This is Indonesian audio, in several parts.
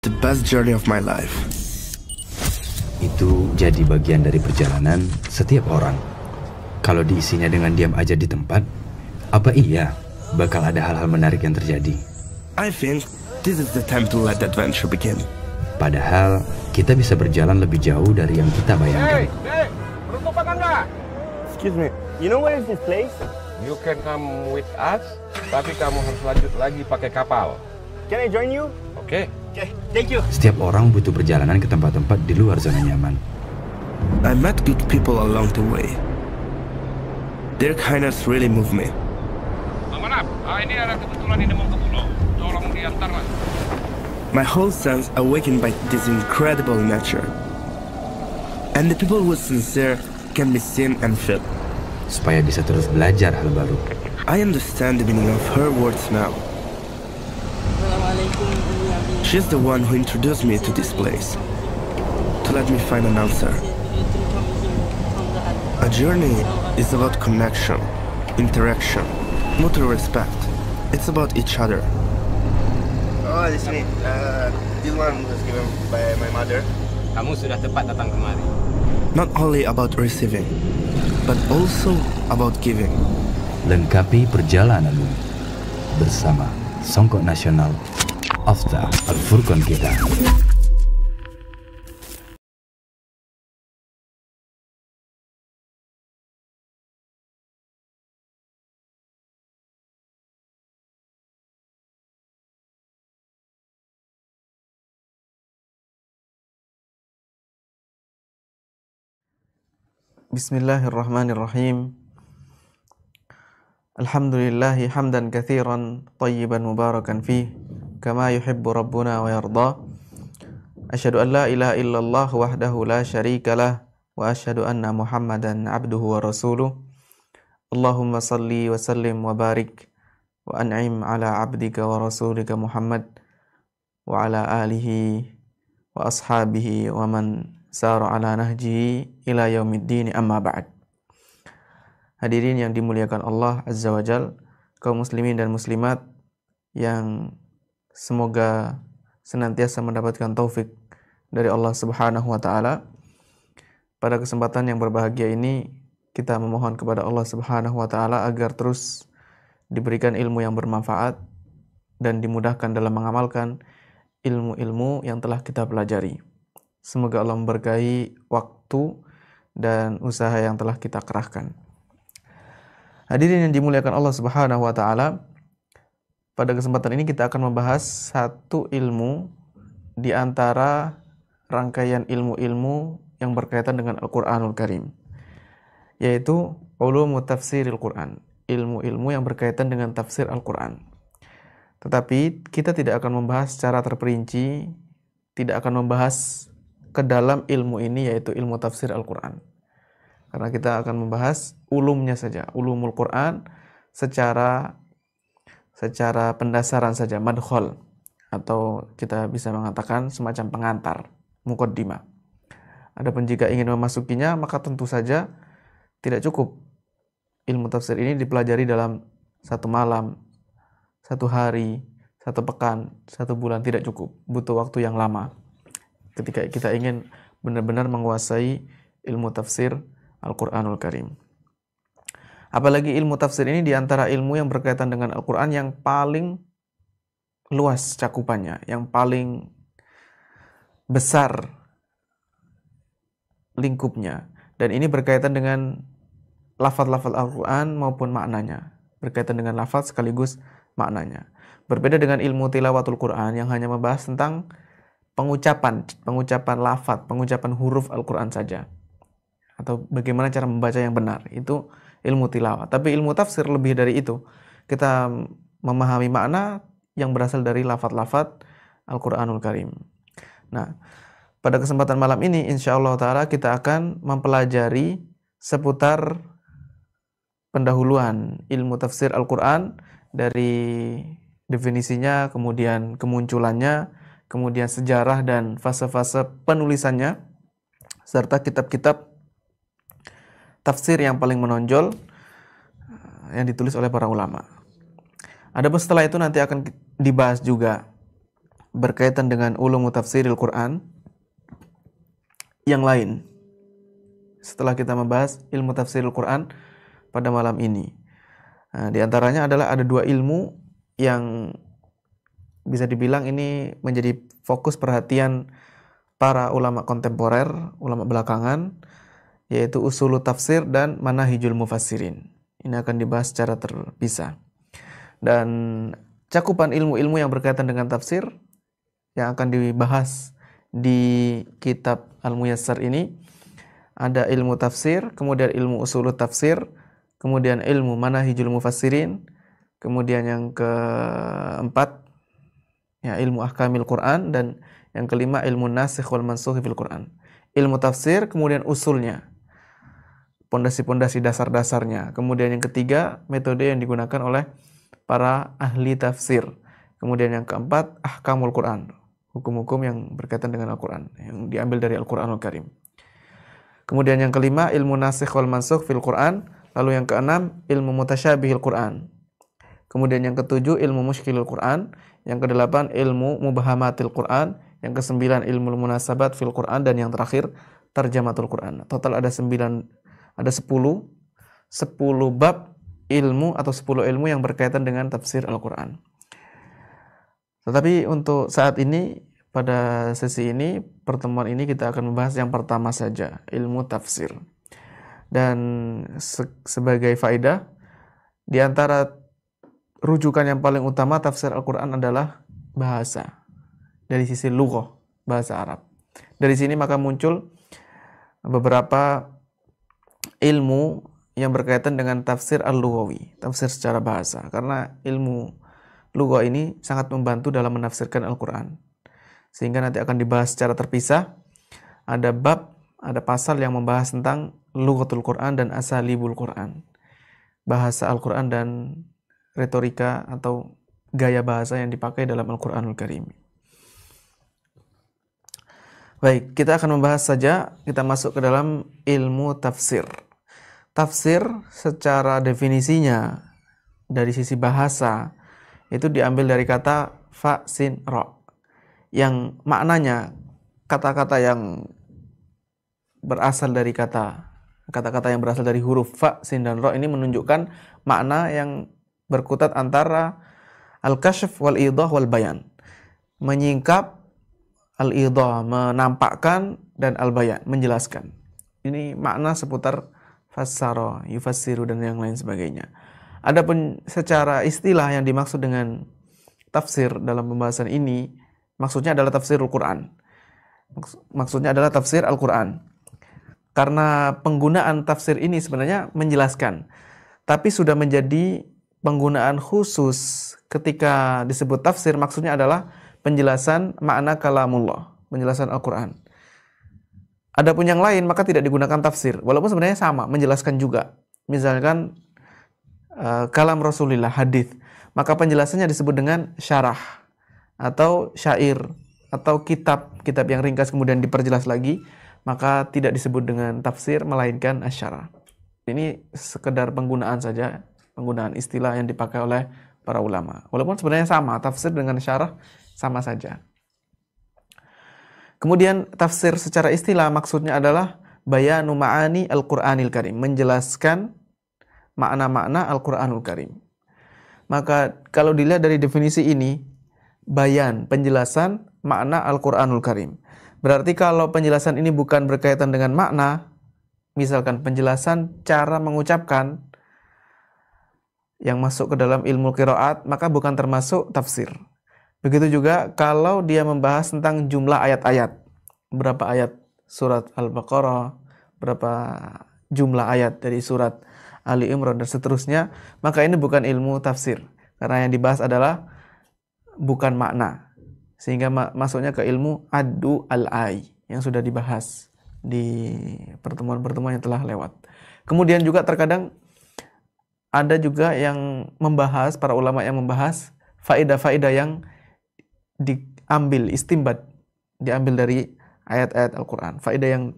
the best journey of my life. Itu jadi bagian dari perjalanan setiap orang. Kalau diisinya dengan diam aja di tempat, apa iya bakal ada hal-hal menarik yang terjadi? I think this is the time to let the adventure begin. Padahal kita bisa berjalan lebih jauh dari yang kita bayangkan. Hey, beruntung apa enggak? Excuse me, you know where is this place? You can come with us, tapi kamu harus lanjut lagi pakai kapal. Can I join you? Oke. Okay, thank you. Setiap orang butuh perjalanan ke tempat-tempat di luar zona nyaman. I met good people along the way. Their kindness really moved me. Amanap, ini ada kebetulan ini mau ke pulau. Tolong diantarlah. My whole sense awakened by this incredible nature. And the people who are sincere can be seen and felt. Supaya bisa terus belajar hal baru. I understand the meaning of her words now. She's the one who introduced me to this place, to let me find an answer. A journey is about connection, interaction, mutual respect. It's about each other. Oh, this one was given by my mother. Kamu sudah tepat datang kemari. Not only about receiving, but also about giving. Lengkapi perjalananmu bersama Songkok Nasional After Al-Furqan kita. Bismillahirrahmanirrahim. Alhamdulillahi hamdan katsiran tayyiban mubarakan fih kama yuhibbu rabbuna wa yarda. Asyhadu an la ilaha illallah wahdahu la syarika lah wa asyhadu anna Muhammadan abduhu wa rasuluh. Allahumma salli wa sallim wa barik wa an'im ala abdika wa rasulika Muhammad wa ala alihi wa ashabihi wa man sara ala nahjihi ila yaumiddin, amma ba'd. Hadirin yang dimuliakan Allah Azza wa Jal, kaum muslimin dan muslimat yang semoga senantiasa mendapatkan taufik dari Allah Subhanahu wa taala. Pada kesempatan yang berbahagia ini, kita memohon kepada Allah Subhanahu wa taala agar terus diberikan ilmu yang bermanfaat dan dimudahkan dalam mengamalkan ilmu-ilmu yang telah kita pelajari. Semoga Allah memberkahi waktu dan usaha yang telah kita kerahkan. Hadirin yang dimuliakan Allah Subhanahu wa taala, pada kesempatan ini kita akan membahas satu ilmu di antara rangkaian ilmu-ilmu yang berkaitan dengan Al-Qur'anul Karim, yaitu ulumut tafsiril Qur'an, ilmu-ilmu yang berkaitan dengan tafsir Al-Qur'an. Tetapi kita tidak akan membahas secara terperinci, tidak akan membahas ke dalam ilmu ini, yaitu ilmu tafsir Al-Qur'an. Karena kita akan membahas ulumnya saja, ulumul Quran secara pendasaran saja, madkhol, atau kita bisa mengatakan semacam pengantar, muqaddimah. Adapun jika ingin memasukinya, maka tentu saja tidak cukup ilmu tafsir ini dipelajari dalam satu malam, satu hari, satu pekan, satu bulan, tidak cukup. Butuh waktu yang lama ketika kita ingin benar-benar menguasai ilmu tafsir Al-Qur'anul Karim. Apalagi ilmu tafsir ini diantara ilmu yang berkaitan dengan Al-Qur'an yang paling luas cakupannya, yang paling besar lingkupnya. Dan ini berkaitan dengan lafaz-lafaz Al-Qur'an maupun maknanya. Berkaitan dengan lafaz sekaligus maknanya. Berbeda dengan ilmu tilawatul Qur'an yang hanya membahas tentang pengucapan lafaz, pengucapan huruf Al-Qur'an saja, atau bagaimana cara membaca yang benar. Itu ilmu tilawah. Tapi ilmu tafsir lebih dari itu. Kita memahami makna yang berasal dari lafaz-lafaz Al-Qur'anul Karim. Nah, pada kesempatan malam ini insyaallah ta'ala kita akan mempelajari seputar pendahuluan ilmu tafsir Al-Qur'an, dari definisinya, kemudian kemunculannya, kemudian sejarah dan fase-fase penulisannya, serta kitab-kitab tafsir yang paling menonjol yang ditulis oleh para ulama. Adapun setelah itu nanti akan dibahas juga berkaitan dengan ulum tafsiril Quran yang lain setelah kita membahas ilmu tafsiril Quran pada malam ini. Nah, di antaranya adalah ada dua ilmu yang bisa dibilang ini menjadi fokus perhatian para ulama kontemporer, ulama belakangan, yaitu usul tafsir dan manahijul mufassirin. Ini akan dibahas secara terpisah. Dan cakupan ilmu-ilmu yang berkaitan dengan tafsir yang akan dibahas di kitab Al-Muyassar ini ada ilmu tafsir, kemudian ilmu usul tafsir, kemudian ilmu manahijul mufassirin, kemudian yang keempat ya ilmu ahkamil Quran, dan yang kelima ilmu nasikh wal mansukh fil Quran. Ilmu tafsir, kemudian usulnya, pondasi-pondasi dasar-dasarnya. Kemudian yang ketiga metode yang digunakan oleh para ahli tafsir. Kemudian yang keempat ahkamul Quran, hukum-hukum yang berkaitan dengan Al-Quran yang diambil dari Al-Quranul Karim. Kemudian yang kelima ilmu nasikh wal mansukh fil Quran. Lalu yang keenam ilmu mutasyabihil Quran. Kemudian yang ketujuh ilmu mushkilul Quran. Yang kedelapan ilmu mubahamatil Quran. Yang kesembilan ilmu munasabat fil Quran. Dan yang terakhir tarjamatul Quran. Total ada 10 bab ilmu atau 10 ilmu yang berkaitan dengan tafsir Al-Quran. Tetapi untuk saat ini, pada sesi ini, pertemuan ini kita akan membahas yang pertama saja, ilmu tafsir. Dan sebagai faedah, di antara rujukan yang paling utama tafsir Al-Quran adalah bahasa. Dari sisi lughah, bahasa Arab. Dari sini maka muncul beberapa ilmu yang berkaitan dengan tafsir al-lughawi, tafsir secara bahasa. Karena ilmu lughah ini sangat membantu dalam menafsirkan Al-Quran. Sehingga nanti akan dibahas secara terpisah. Ada bab, ada pasal yang membahas tentang lughatul Quran dan asalibul Quran. Bahasa Al-Quran dan retorika atau gaya bahasa yang dipakai dalam Al-Quranul Karim. Baik, kita akan membahas saja, kita masuk ke dalam ilmu tafsir. Tafsir secara definisinya dari sisi bahasa itu diambil dari kata fa, sin, ro, yang maknanya kata-kata yang berasal dari kata-kata yang berasal dari huruf fa, sin, dan ro ini menunjukkan makna yang berkutat antara al-kashf wal idah wal bayan, menyingkap, al-idah menampakkan, dan al-bayan menjelaskan. Ini makna seputar fassara, yufassiru, dan yang lain sebagainya. Adapun secara istilah yang dimaksud dengan tafsir dalam pembahasan ini, maksudnya adalah tafsirul Quran. Maksudnya adalah tafsir Al-Quran. Karena penggunaan tafsir ini sebenarnya menjelaskan, tapi sudah menjadi penggunaan khusus ketika disebut tafsir, maksudnya adalah penjelasan makna kalamullah, penjelasan Al-Quran. Adapun yang lain maka tidak digunakan tafsir, walaupun sebenarnya sama, menjelaskan juga. Misalkan kalam Rasulullah, hadis, maka penjelasannya disebut dengan syarah atau syair atau kitab yang ringkas kemudian diperjelas lagi, maka tidak disebut dengan tafsir melainkan asyarah. Ini sekedar penggunaan saja, penggunaan istilah yang dipakai oleh para ulama. Walaupun sebenarnya sama, tafsir dengan syarah sama saja. Kemudian tafsir secara istilah maksudnya adalah bayanu ma'ani Al-Qur'anil Karim, menjelaskan makna-makna Al-Qur'anul Karim. Maka kalau dilihat dari definisi ini, bayan, penjelasan makna Al-Qur'anul Karim. Berarti kalau penjelasan ini bukan berkaitan dengan makna, misalkan penjelasan cara mengucapkan yang masuk ke dalam ilmu qiraat, maka bukan termasuk tafsir. Begitu juga kalau dia membahas tentang jumlah ayat-ayat, berapa ayat surat Al-Baqarah, berapa jumlah ayat dari surat Ali Imran dan seterusnya, maka ini bukan ilmu tafsir, karena yang dibahas adalah bukan makna, sehingga masuknya ke ilmu addu al-ay yang sudah dibahas di pertemuan-pertemuan yang telah lewat. Kemudian juga terkadang ada juga yang membahas, para ulama yang membahas faedah-faedah yang diambil, istimbat, diambil dari ayat-ayat Al-Quran, faedah yang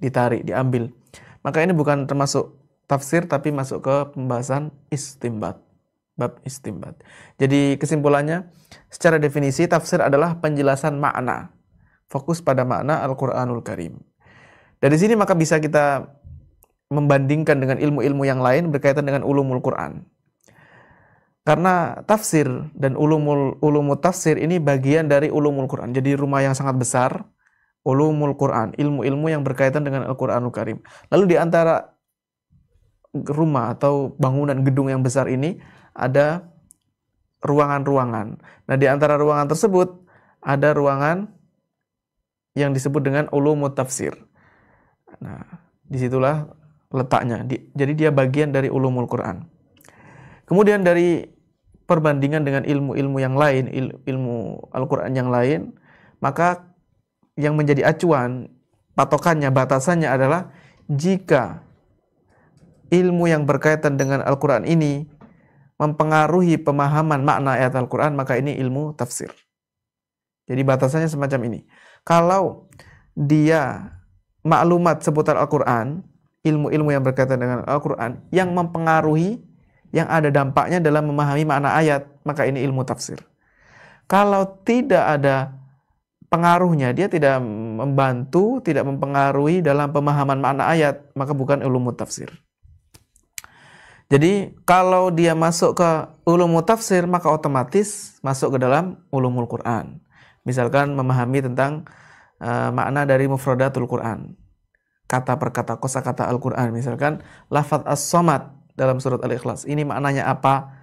ditarik, diambil. Maka ini bukan termasuk tafsir, tapi masuk ke pembahasan istimbat. Bab istinbat. Jadi kesimpulannya, secara definisi tafsir adalah penjelasan makna. Fokus pada makna Al-Qur'anul Karim. Dari sini maka bisa kita membandingkan dengan ilmu-ilmu yang lain berkaitan dengan ulumul Quran. Karena tafsir dan ulumul tafsir ini bagian dari ulumul Quran. Jadi rumah yang sangat besar, ulumul Quran, ilmu-ilmu yang berkaitan dengan Al-Qur'anul Karim. Lalu di antara rumah atau bangunan gedung yang besar ini ada ruangan-ruangan. Nah, di antara ruangan tersebut ada ruangan yang disebut dengan ulumul tafsir. Nah, disitulah letaknya. Jadi dia bagian dari ulumul Quran. Kemudian dari perbandingan dengan ilmu-ilmu yang lain, ilmu Al-Quran yang lain, maka yang menjadi acuan, patokannya, batasannya adalah jika ilmu yang berkaitan dengan Al-Quran ini mempengaruhi pemahaman makna ayat Al-Quran, maka ini ilmu tafsir. Jadi batasannya semacam ini. Kalau dia maklumat seputar Al-Quran, ilmu-ilmu yang berkaitan dengan Al-Quran, yang mempengaruhi, yang ada dampaknya dalam memahami makna ayat, maka ini ilmu tafsir. Kalau tidak ada pengaruhnya, dia tidak membantu, tidak mempengaruhi dalam pemahaman makna ayat, maka bukan ilmu tafsir. Jadi kalau dia masuk ke ilmu tafsir, maka otomatis masuk ke dalam ulumul Quran. Misalkan memahami tentang makna dari mufradatul Quran, kata per kata, kosakata Al-Quran. Misalkan lafaz as-samad dalam surat Al-Ikhlas, ini maknanya apa?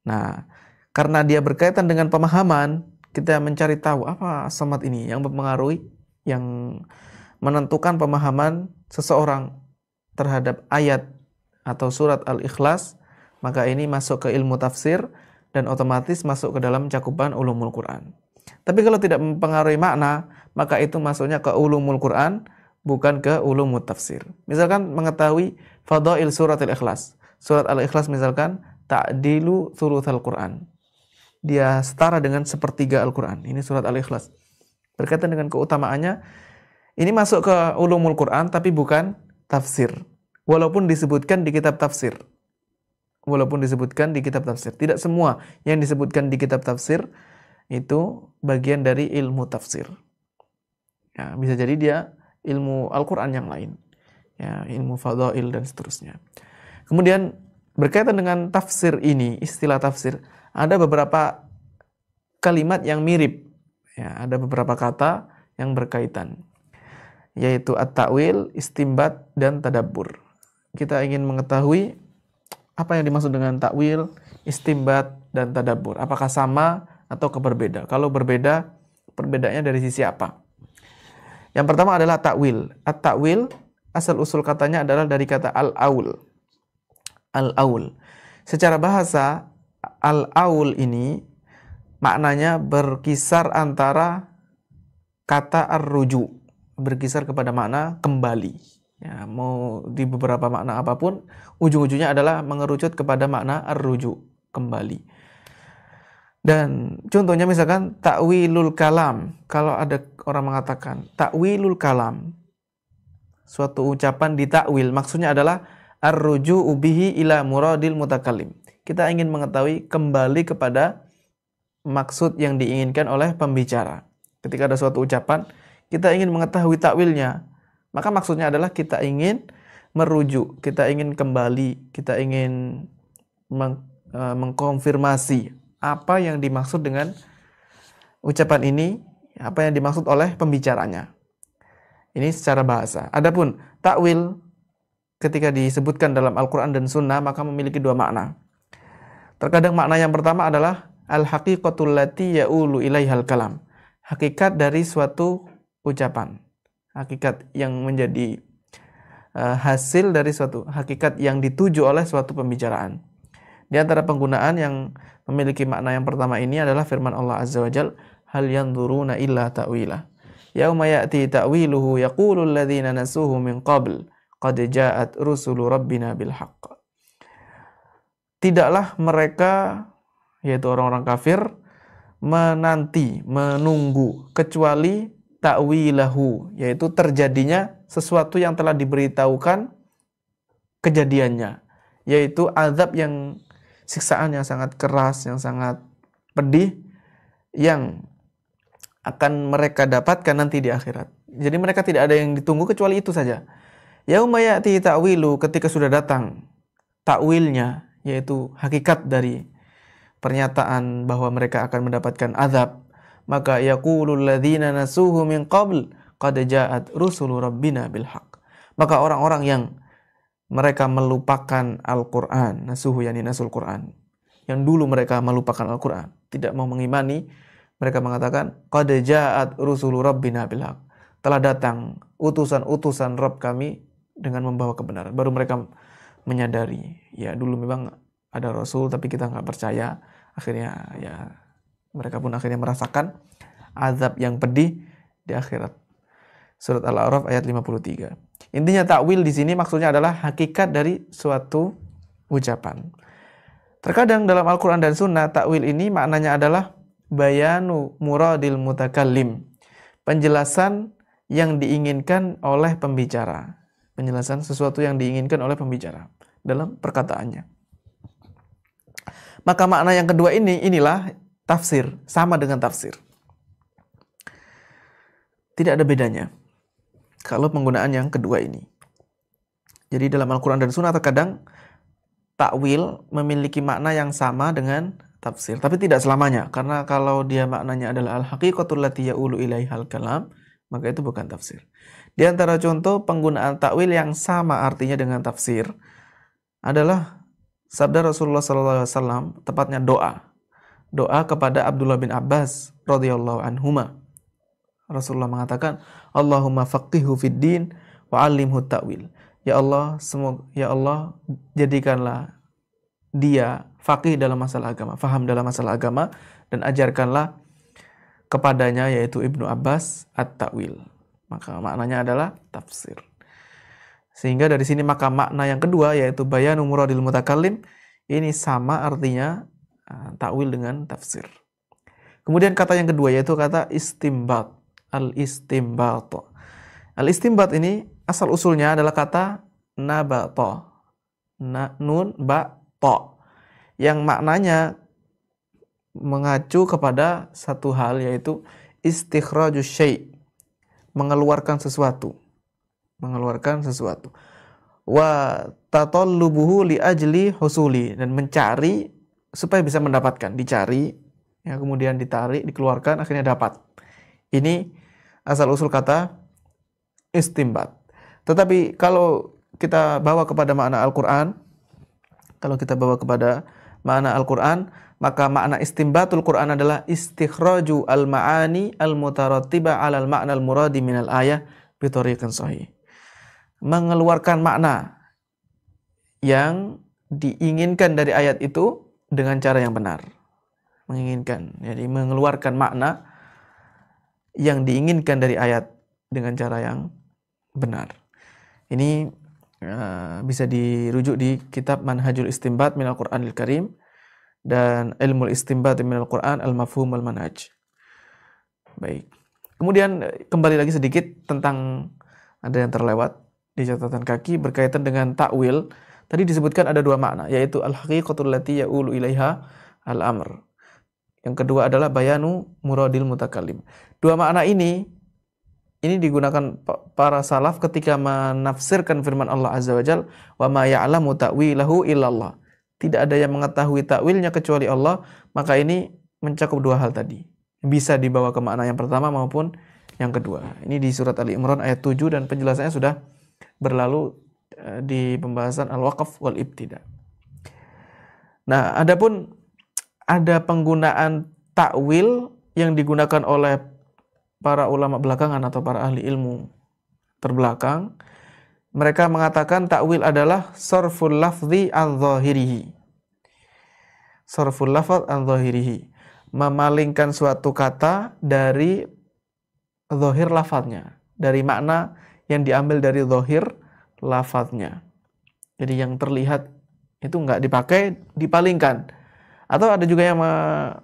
Nah, karena dia berkaitan dengan pemahaman, kita mencari tahu apa as-samad ini yang mempengaruhi, yang menentukan pemahaman seseorang terhadap ayat atau surat Al-Ikhlas, maka ini masuk ke ilmu tafsir dan otomatis masuk ke dalam cakupan ulumul Quran. Tapi kalau tidak mempengaruhi makna, maka itu masuknya ke ulumul Quran, bukan ke ulumul tafsir. Misalkan mengetahui fadail surat Al-Ikhlas. Surat Al-Ikhlas misalkan ta'dilu thulutsal Quran. Dia setara dengan sepertiga Al-Quran. Ini surat Al-Ikhlas. Berkaitan dengan keutamaannya, ini masuk ke ulumul Quran tapi bukan tafsir. Walaupun disebutkan di kitab tafsir. Walaupun disebutkan di kitab tafsir. Tidak semua yang disebutkan di kitab tafsir itu bagian dari ilmu tafsir. Ya, bisa jadi dia ilmu Al-Quran yang lain, ya, ilmu fadail dan seterusnya. Kemudian berkaitan dengan tafsir ini, istilah tafsir, ada beberapa kalimat yang mirip, ya, ada beberapa kata yang berkaitan, yaitu at-ta'wil, istinbat, dan tadabbur. Kita ingin mengetahui apa yang dimaksud dengan ta'wil, istinbat, dan tadabbur. Apakah sama atau berbeda? Kalau berbeda, perbedaannya dari sisi apa? Yang pertama adalah ta'wil. At-ta'wil, asal usul katanya adalah dari kata al-aul. Al-aul. Secara bahasa, al-aul ini maknanya berkisar antara kata ar-ruju, berkisar kepada makna kembali. Ya, mau di beberapa makna apapun, ujung-ujungnya adalah mengerucut kepada makna ar-ruju, kembali. Dan contohnya misalkan ta'wilul kalam. Kalau ada orang mengatakan ta'wilul kalam, suatu ucapan ditakwil, maksudnya adalah ar-ruju'u bihi ila muradil mutakallim. Kita ingin mengetahui kembali kepada maksud yang diinginkan oleh pembicara. Ketika ada suatu ucapan, kita ingin mengetahui takwilnya, maka maksudnya adalah kita ingin merujuk, kita ingin kembali, kita ingin mengkonfirmasi apa yang dimaksud dengan ucapan ini, apa yang dimaksud oleh pembicaranya. Ini secara bahasa. Adapun takwil ketika disebutkan dalam Al-Quran dan Sunnah, maka memiliki dua makna. Terkadang makna yang pertama adalah al-haqiqatul lati ya'ulu ilaihal kalam. Hakikat dari suatu ucapan. Hakikat yang menjadi hasil dari suatu hakikat yang dituju oleh suatu pembicaraan. Di antara penggunaan yang memiliki makna yang pertama ini adalah firman Allah Azza wa Jalla, hal yanzuruna illa ta'wilah. Yauma ya'ti ta'wiluhu yaqulul ladzina nasuhu min qabl qad ja'at rusulu rabbina bil haqq. Tidaklah mereka, yaitu orang-orang kafir, menanti, menunggu kecuali ta'wilahu, yaitu terjadinya sesuatu yang telah diberitahukan kejadiannya, yaitu azab yang siksaan yang sangat keras, yang sangat pedih, yang akan mereka dapatkan nanti di akhirat. Jadi mereka tidak ada yang ditunggu kecuali itu saja. Yauma ya'ti ta'wilu, ketika sudah datang takwilnya, yaitu hakikat dari pernyataan bahwa mereka akan mendapatkan azab, maka yaqulul ladzina nasuhu min qabl qad ja'at rusulu rabbina bil haqq. Maka orang-orang yang mereka melupakan Al-Qur'an, nasuhu yani nasul Qur'an, yang dulu mereka melupakan Al-Qur'an, tidak mau mengimani, mereka mengatakan qad ja'at rusulu rabbina bil haqq. Telah datang utusan-utusan Rabb kami dengan membawa kebenaran. Baru mereka menyadari, ya dulu memang ada Rasul tapi kita nggak percaya. Akhirnya ya mereka pun akhirnya merasakan azab yang pedih di akhirat. Surat Al-A'raf ayat 53. Intinya takwil di sini maksudnya adalah hakikat dari suatu ucapan. Terkadang dalam Al-Quran dan Sunnah takwil ini maknanya adalah bayanu muradil mutakallim, penjelasan yang diinginkan oleh pembicara, penjelasan sesuatu yang diinginkan oleh pembicara dalam perkataannya. Maka makna yang kedua inilah tafsir, sama dengan tafsir. Tidak ada bedanya kalau penggunaan yang kedua ini. Jadi dalam Al-Quran dan Sunnah terkadang takwil memiliki makna yang sama dengan tafsir, tapi tidak selamanya. Karena kalau dia maknanya adalah al-haqiqatul lati ya'ulu ilaihal kalam, maka itu bukan tafsir. Di antara contoh penggunaan takwil yang sama artinya dengan tafsir adalah sabda Rasulullah SAW, tepatnya doa kepada Abdullah bin Abbas radhiyallahu anhuma. Rasulullah mengatakan, Allahumma faqihhu fid din wa 'allimhu ta'wil. Ya Allah, jadikanlah dia faqih dalam masalah agama, faham dalam masalah agama, dan ajarkanlah kepadanya, yaitu Ibnu Abbas, at-ta'wil. Maka maknanya adalah tafsir. Sehingga dari sini maka makna yang kedua, yaitu bayanu muradil mutakallim, ini sama artinya takwil dengan tafsir. Kemudian kata yang kedua yaitu kata istimbat, al-istimbat. Al-istimbat ini asal usulnya adalah kata nabata, nun ba ta, yang maknanya mengacu kepada satu hal, yaitu istikhrajus syai', mengeluarkan sesuatu. Wa tatallubuhu li ajli husuli, dan mencari supaya bisa mendapatkan, dicari, ya, kemudian ditarik, dikeluarkan, akhirnya dapat. Ini asal usul kata istimbat. Tetapi kalau kita bawa kepada makna Al-Qur'an, maka makna istimbatul Qur'an adalah istikhraju al-ma'ani al-mutarattiba 'ala al-ma'na al-muradi minal ayah bi tariqin sahih. Mengeluarkan makna yang diinginkan dari ayat itu dengan cara yang benar. Jadi mengeluarkan makna yang diinginkan dari ayat dengan cara yang benar. Ini bisa dirujuk di kitab Manhajul Istimbat minal Qur'anil Karim dan Ilmul Istimbat minal Qur'an al-Mafhum al-Manhaj. Baik. Kemudian kembali lagi sedikit tentang, ada yang terlewat di catatan kaki berkaitan dengan takwil. Tadi disebutkan ada dua makna, yaitu al-haqiqatul lati ya'ulu ilaiha al-amr. Yang kedua adalah bayanu muradil mutakallim. Dua makna ini digunakan para salaf ketika menafsirkan firman Allah Azza wa Jalla, wa ma ya'lamu ta'wilahu illallah. Tidak ada yang mengetahui takwilnya kecuali Allah. Maka ini mencakup dua hal tadi. Bisa dibawa ke makna yang pertama maupun yang kedua. Ini di surat Ali Imran ayat 7 dan penjelasannya sudah berlalu di pembahasan al-waqf wal ibtida. Nah, adapun ada penggunaan takwil yang digunakan oleh para ulama belakangan atau para ahli ilmu terbelakang. Mereka mengatakan takwil adalah sarful lafzi an zahirihi. Sarful lafz an zahirihi, memalingkan suatu kata dari zahir lafadznya, dari makna yang diambil dari zahir lafadznya. Jadi yang terlihat itu enggak dipakai, dipalingkan. Atau ada juga yang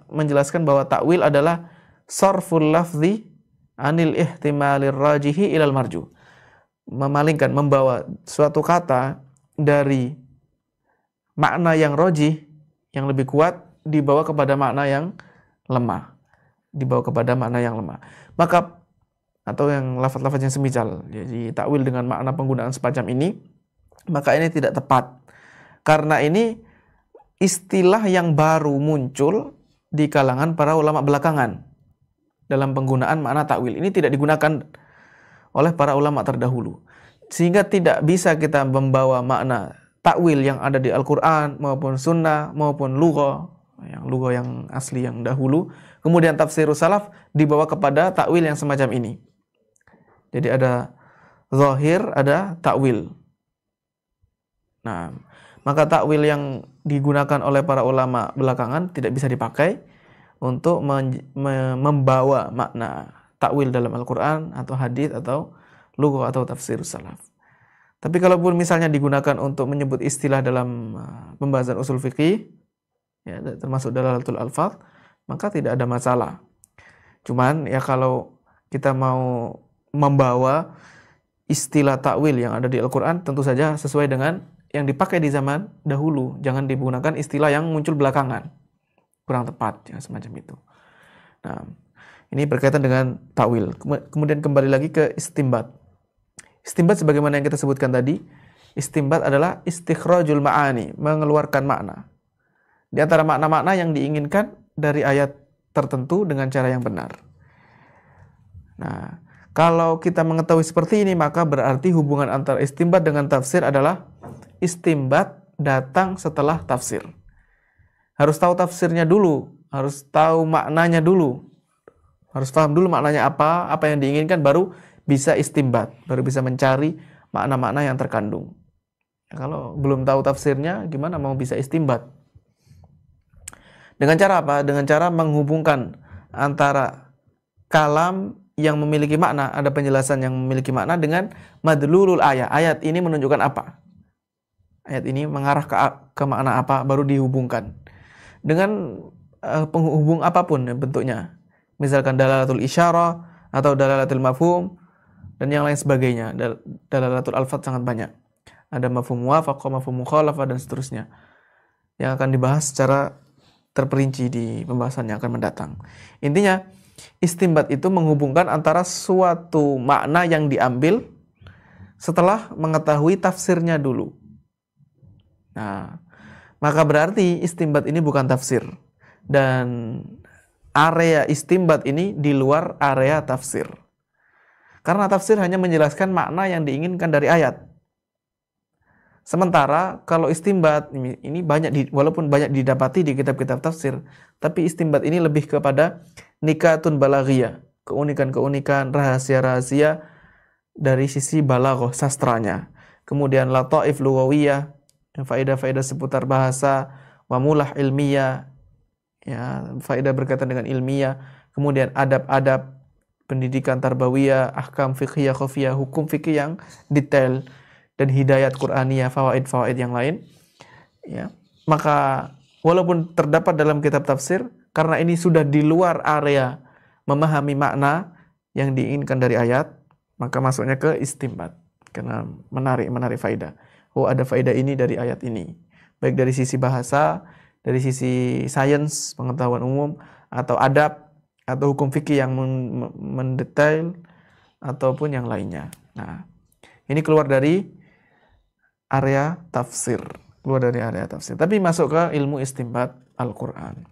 menjelaskan bahwa takwil adalah sarful lafzi anil ihtimalir rajihi ilal marju, memalingkan, membawa suatu kata dari makna yang rajih, yang lebih kuat dibawa kepada makna yang lemah. Dibawa kepada makna yang lemah. Maka atau yang lafaz-lafaz yang semisal, jadi takwil dengan makna penggunaan semacam ini, maka ini tidak tepat. Karena ini istilah yang baru muncul di kalangan para ulama belakangan dalam penggunaan makna takwil. Ini tidak digunakan oleh para ulama terdahulu. Sehingga tidak bisa kita membawa makna takwil yang ada di Al-Quran maupun sunnah maupun lughah yang asli yang dahulu, kemudian tafsirus salaf dibawa kepada takwil yang semacam ini. Jadi ada zahir, ada takwil. Nah, maka takwil yang digunakan oleh para ulama belakangan tidak bisa dipakai untuk membawa makna takwil dalam Al-Quran atau hadis atau lughah atau tafsirus salaf. Tapi kalaupun misalnya digunakan untuk menyebut istilah dalam pembahasan usul fikih, ya, termasuk dalalatul alfaz, maka tidak ada masalah. Cuman ya kalau kita mau membawa istilah takwil yang ada di Al-Quran, tentu saja sesuai dengan yang dipakai di zaman dahulu. Jangan digunakan istilah yang muncul belakangan. Kurang tepat, ya, semacam itu. Nah, ini berkaitan dengan takwil. Kemudian kembali lagi ke istimbat. Istimbat sebagaimana yang kita sebutkan tadi, istimbat adalah istikhrajul ma'ani, mengeluarkan makna. Di antara makna-makna yang diinginkan dari ayat tertentu dengan cara yang benar. Nah, kalau kita mengetahui seperti ini, maka berarti hubungan antara istimbat dengan tafsir adalah istimbat datang setelah tafsir. Harus tahu tafsirnya dulu, harus tahu maknanya dulu. Harus paham dulu maknanya apa yang diinginkan, baru bisa istimbat, baru bisa mencari makna-makna yang terkandung. Ya, kalau belum tahu tafsirnya, gimana mau bisa istimbat? Dengan cara apa? Dengan cara menghubungkan antara kalam yang memiliki makna, ada penjelasan yang memiliki makna dengan madlulul ayat. Ayat ini menunjukkan apa? Ayat ini mengarah ke makna apa, baru dihubungkan. Dengan penghubung apapun bentuknya. Misalkan dalalatul isyarah atau dalalatul mafhum dan yang lain sebagainya. Dalalatul alfaz sangat banyak. Ada mafhum muwafaqah, mafhum mukhalafah dan seterusnya. Yang akan dibahas secara terperinci di pembahasan yang akan mendatang. Intinya, istimbat itu menghubungkan antara suatu makna yang diambil setelah mengetahui tafsirnya dulu. Nah, maka berarti istimbat ini bukan tafsir. Dan area istimbat ini di luar area tafsir. Karena tafsir hanya menjelaskan makna yang diinginkan dari ayat. Sementara kalau istimbat ini walaupun banyak didapati di kitab-kitab tafsir, tapi istimbat ini lebih kepada nikatun balaghiyah, keunikan-keunikan, rahasia-rahasia dari sisi balaghah sastranya. Kemudian lataif lughawiyah, faedah-faedah seputar bahasa, wa mulah ilmiyah, ya, faedah berkaitan dengan ilmiah. Kemudian adab-adab pendidikan tarbawiyah, ahkam fiqhiyah khafiyah, hukum fikih yang detail, dan hidayat Qur'aniyah, fawaid-fawaid yang lain. Ya, maka walaupun terdapat dalam kitab tafsir, karena ini sudah di luar area memahami makna yang diinginkan dari ayat, maka masuknya ke istimbat. Karena menarik faedah. Oh, ada faedah ini dari ayat ini. Baik dari sisi bahasa, dari sisi sains, pengetahuan umum, atau adab, atau hukum fikih yang mendetail, ataupun yang lainnya. Nah, ini keluar dari area tafsir. Tapi masuk ke ilmu istimbat Al-Quran.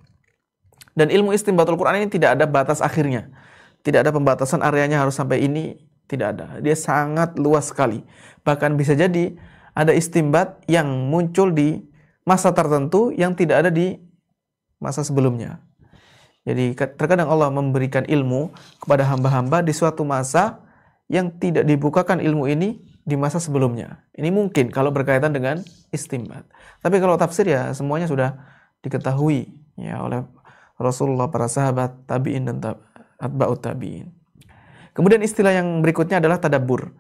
Dan ilmu istimbat Al-Quran ini tidak ada batas akhirnya. Tidak ada pembatasan areanya harus sampai ini. Tidak ada. Dia sangat luas sekali. Bahkan bisa jadi ada istimbat yang muncul di masa tertentu yang tidak ada di masa sebelumnya. Jadi terkadang Allah memberikan ilmu kepada hamba-hamba di suatu masa yang tidak dibukakan ilmu ini di masa sebelumnya. Ini mungkin kalau berkaitan dengan istimbat. Tapi kalau tafsir ya semuanya sudah diketahui ya oleh Rasulullah, para sahabat, tabi'in dan atba'ut tabi'in. Kemudian istilah yang berikutnya adalah tadabbur.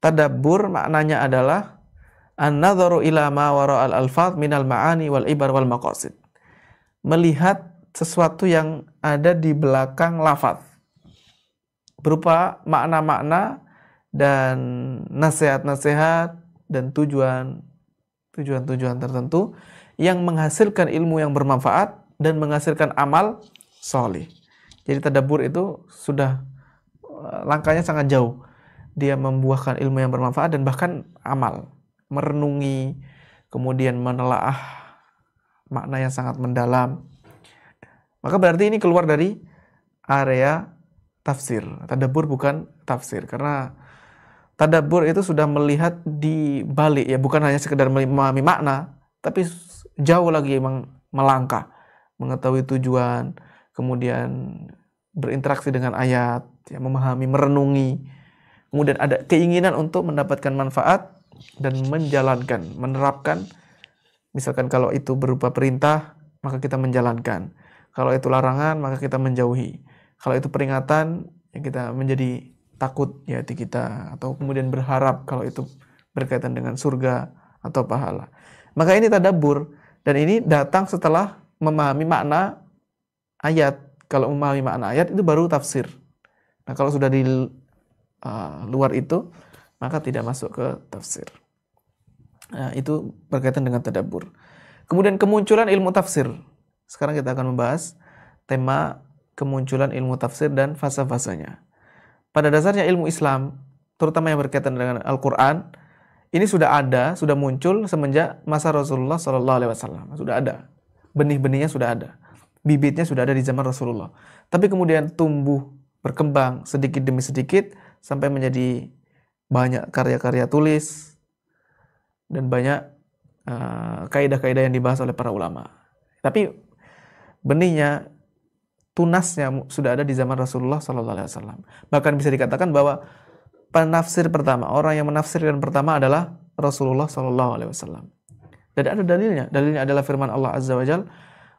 Tadabbur maknanya adalah an-nadharu ila ma wara'al alfaz minal ma'ani wal ibar wal maqasid. Melihat sesuatu yang ada di belakang lafaz berupa makna-makna dan nasihat-nasihat dan tujuan tertentu yang menghasilkan ilmu yang bermanfaat dan menghasilkan amal soleh. Jadi tadabbur itu sudah langkahnya sangat jauh. Dia membuahkan ilmu yang bermanfaat dan bahkan amal, merenungi, kemudian menelaah makna yang sangat mendalam. Maka berarti ini keluar dari area tafsir. Tadabbur bukan tafsir, karena tadabbur itu sudah melihat di balik, ya, bukan hanya sekedar memahami makna, tapi jauh lagi memang melangkah, mengetahui tujuan, kemudian berinteraksi dengan ayat, ya, memahami, merenungi, kemudian ada keinginan untuk mendapatkan manfaat dan menjalankan, menerapkan. Misalkan kalau itu berupa perintah, maka kita menjalankan. Kalau itu larangan, maka kita menjauhi. Kalau itu peringatan, ya kita menjadi takut di hati kita, atau kemudian berharap kalau itu berkaitan dengan surga atau pahala. Maka ini tadabbur, dan ini datang setelah memahami makna ayat. Kalau memahami makna ayat itu baru tafsir. Nah, kalau sudah di luar itu, maka tidak masuk ke tafsir. Nah, itu berkaitan dengan tadabbur. Kemudian kemunculan ilmu tafsir. Sekarang kita akan membahas tema kemunculan ilmu tafsir dan fasa-fasanya. Pada dasarnya ilmu Islam, terutama yang berkaitan dengan Al-Quran, ini sudah ada, sudah muncul semenjak masa Rasulullah SAW. Sudah ada. Benih-benihnya sudah ada. Bibitnya sudah ada di zaman Rasulullah. Tapi kemudian tumbuh, berkembang sedikit demi sedikit, sampai menjadi banyak karya-karya tulis, dan banyak kaidah-kaidah yang dibahas oleh para ulama. Tapi benihnya, tunasnya sudah ada di zaman Rasulullah SAW. Bahkan bisa dikatakan bahwa penafsir pertama, orang yang menafsirkan pertama adalah Rasulullah SAW. Dan ada dalilnya. Dalilnya adalah firman Allah Azza wa Jalla,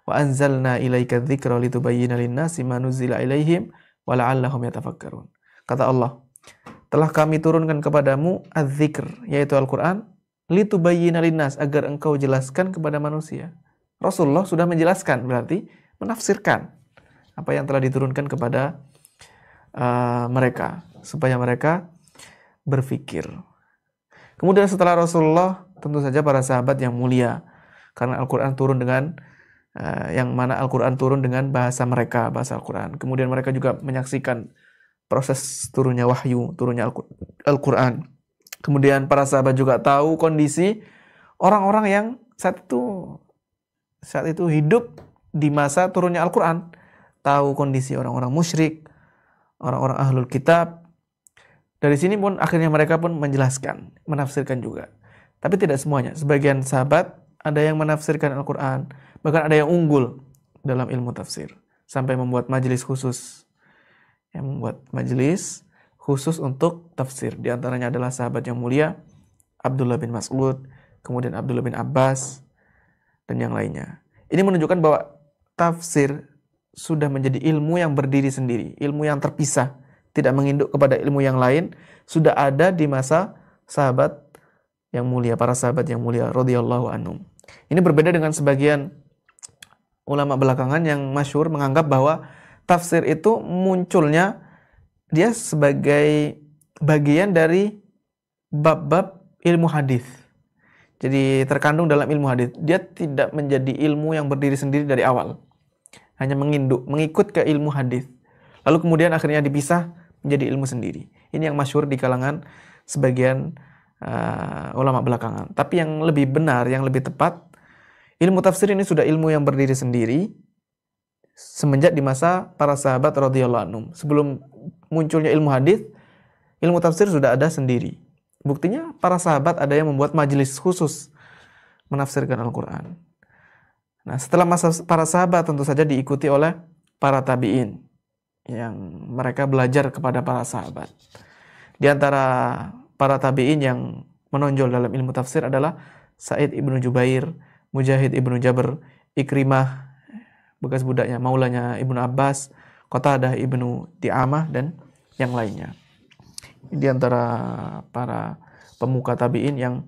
wa anzalna ilaika dzikra litubayyana lin-nasi ma nuzila ilaihim wa la'allahum yatafakkarun. Kata Allah, telah kami turunkan kepadamu adz-dzikr, yaitu Al-Quran, litubayyana lin-nas, agar engkau jelaskan kepada manusia. Rasulullah sudah menjelaskan, berarti menafsirkan apa yang telah diturunkan kepada mereka, supaya mereka berfikir. Kemudian setelah Rasulullah, tentu saja para sahabat yang mulia, karena Al-Quran turun dengan yang mana Al-Quran turun dengan bahasa mereka, bahasa Al-Quran. Kemudian mereka juga menyaksikan proses turunnya wahyu, turunnya Al-Quran. Kemudian para sahabat juga tahu kondisi orang-orang yang saat itu hidup di masa turunnya Al-Quran. Tahu kondisi orang-orang musyrik, orang-orang ahlul kitab. Dari sini pun akhirnya mereka pun menjelaskan, menafsirkan juga. Tapi tidak semuanya. Sebagian sahabat ada yang menafsirkan Al-Quran, bahkan ada yang unggul dalam ilmu tafsir, sampai membuat majelis khusus. Yang membuat majelis khusus untuk tafsir. Di antaranya adalah sahabat yang mulia, Abdullah bin Mas'ud, kemudian Abdullah bin Abbas, dan yang lainnya. Ini menunjukkan bahwa tafsir sudah menjadi ilmu yang berdiri sendiri, ilmu yang terpisah, tidak menginduk kepada ilmu yang lain, sudah ada di masa sahabat yang mulia, para sahabat yang mulia radhiyallahu anhum. Ini berbeda dengan sebagian ulama belakangan yang masyhur menganggap bahwa tafsir itu munculnya dia sebagai bagian dari bab-bab ilmu hadis. Jadi terkandung dalam ilmu hadis. Dia tidak menjadi ilmu yang berdiri sendiri dari awal. Hanya menginduk, mengikut ke ilmu hadis. Lalu kemudian akhirnya dipisah menjadi ilmu sendiri. Ini yang masyhur di kalangan sebagian ulama belakangan. Tapi yang lebih benar, yang lebih tepat, ilmu tafsir ini sudah ilmu yang berdiri sendiri semenjak di masa para sahabat radhiyallahu anhum. Sebelum munculnya ilmu hadis, ilmu tafsir sudah ada sendiri. Buktinya para sahabat ada yang membuat majelis khusus menafsirkan Al-Quran. Nah, setelah masa para sahabat tentu saja diikuti oleh para tabi'in yang mereka belajar kepada para sahabat. Di antara para tabi'in yang menonjol dalam ilmu tafsir adalah Sa'id ibnu Jubair, Mujahid ibnu Jabr, Ikrimah, bekas budaknya, maulanya Ibnu Abbas, Qatadah ibnu Di'amah, dan yang lainnya. Di antara para pemuka tabi'in yang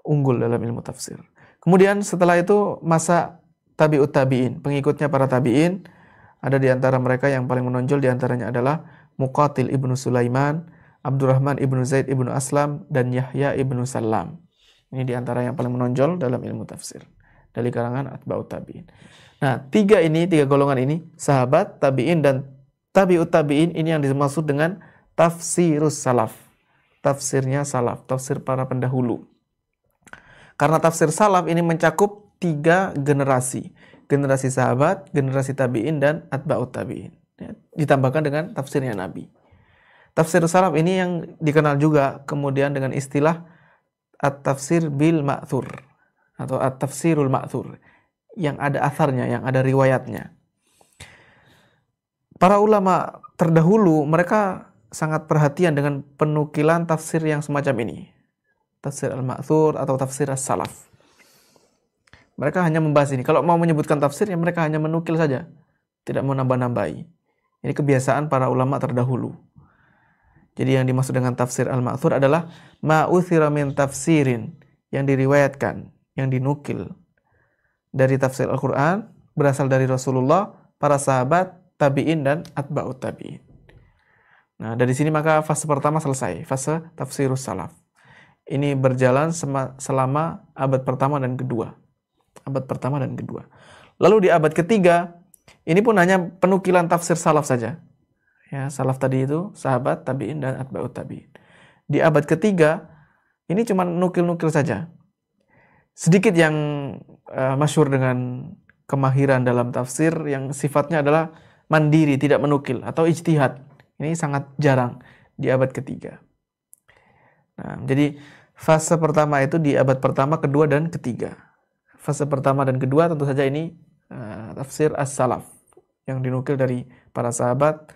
unggul dalam ilmu tafsir. Kemudian setelah itu masa tabi'ut tabi'in, pengikutnya para tabi'in, ada di antara mereka yang paling menonjol, di antaranya adalah Muqatil ibnu Sulaiman, Abdurrahman ibnu Zaid ibnu Aslam, dan Yahya ibnu Salam. Ini di antara yang paling menonjol dalam ilmu tafsir. dari kalangan atba'ut tabi'in. Nah, tiga golongan ini, sahabat, tabi'in, dan tabi'ut tabi'in, ini yang dimaksud dengan tafsirus salaf. Tafsirnya salaf, tafsir para pendahulu. Karena tafsir salaf ini mencakup 3 generasi. Generasi sahabat, generasi tabi'in, dan atba'ut tabi'in. Ya, ditambahkan dengan tafsirnya Nabi. Tafsir salaf ini yang dikenal juga kemudian dengan istilah at-tafsir bil ma'thur atau at-tafsirul ma'thur, yang ada atharnya, yang ada riwayatnya. Para ulama terdahulu mereka sangat perhatian dengan penukilan tafsir yang semacam ini. Tafsir al-ma'thur atau tafsir as-salaf. Mereka hanya membahas ini. Kalau mau menyebutkan tafsir, ya mereka hanya menukil saja, tidak mau nambah-nambahi. Ini kebiasaan para ulama terdahulu. Jadi yang dimaksud dengan tafsir al-ma'thur adalah ma'uthira min tafsirin, yang diriwayatkan, yang dinukil dari tafsir Al-Quran, berasal dari Rasulullah, para sahabat, tabi'in, dan atba'ut tabi'in. Nah, dari sini maka fase pertama selesai, fase tafsirus salaf. Ini berjalan selama abad pertama dan kedua. Abad pertama dan kedua. Lalu di abad ketiga, ini pun hanya penukilan tafsir salaf saja. Ya, salaf tadi itu sahabat, tabi'in, dan atba'ut tabi'in. Di abad ketiga, ini cuma nukil-nukil saja. Sedikit yang masyhur dengan kemahiran dalam tafsir yang sifatnya adalah mandiri, tidak menukil, atau ijtihad. Ini sangat jarang di abad ketiga. Nah, jadi fase pertama itu di abad pertama, kedua, dan ketiga. Fase pertama dan kedua tentu saja ini tafsir as-salaf yang dinukil dari para sahabat,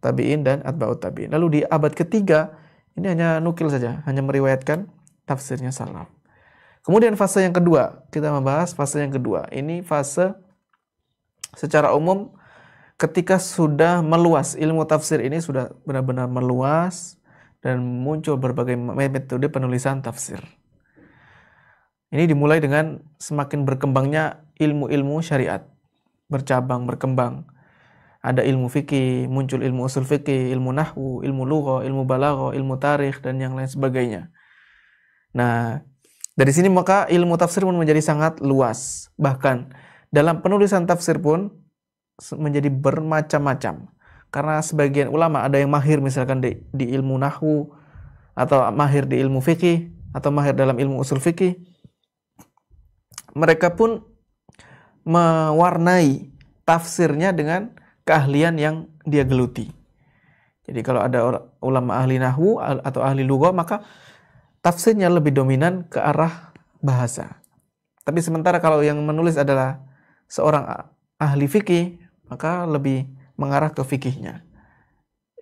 tabi'in, dan atba'ut tabi'in. Lalu di abad ketiga ini hanya nukil saja, hanya meriwayatkan tafsirnya salaf. Kemudian fase yang kedua, kita membahas fase yang kedua. Ini fase secara umum ketika sudah meluas, ilmu tafsir ini sudah benar-benar meluas dan muncul berbagai metode penulisan tafsir. Ini dimulai dengan semakin berkembangnya ilmu-ilmu syariat, bercabang, berkembang. Ada ilmu fikih, muncul ilmu usul fikih, ilmu nahwu, ilmu lughah, ilmu balaghah, ilmu tarikh, dan yang lain sebagainya. Nah, dari sini maka ilmu tafsir pun menjadi sangat luas. Bahkan dalam penulisan tafsir pun menjadi bermacam-macam. Karena sebagian ulama ada yang mahir misalkan di ilmu nahwu, atau mahir di ilmu fikih, atau mahir dalam ilmu usul fikih. Mereka pun mewarnai tafsirnya dengan keahlian yang dia geluti. Jadi kalau ada ulama ahli nahwu atau ahli lughah, maka tafsirnya lebih dominan ke arah bahasa. Tapi sementara kalau yang menulis adalah seorang ahli fikih, maka lebih mengarah ke fikihnya.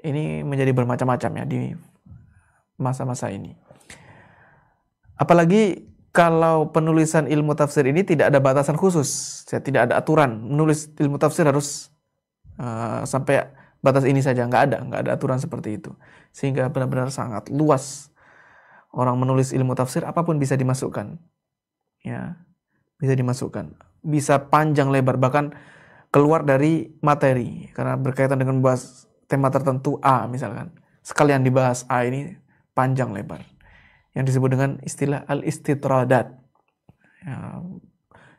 Ini menjadi bermacam-macam ya di masa-masa ini. Apalagi kalau penulisan ilmu tafsir ini tidak ada batasan khusus, tidak ada aturan. Menulis ilmu tafsir harus sampai batas ini saja, nggak ada aturan seperti itu, sehingga benar-benar sangat luas. Orang menulis ilmu tafsir apapun bisa dimasukkan, ya, bisa dimasukkan, bisa panjang lebar, bahkan keluar dari materi karena berkaitan dengan bahas tema tertentu A misalkan, sekalian dibahas A ini panjang lebar, yang disebut dengan istilah al-istitradat, ya,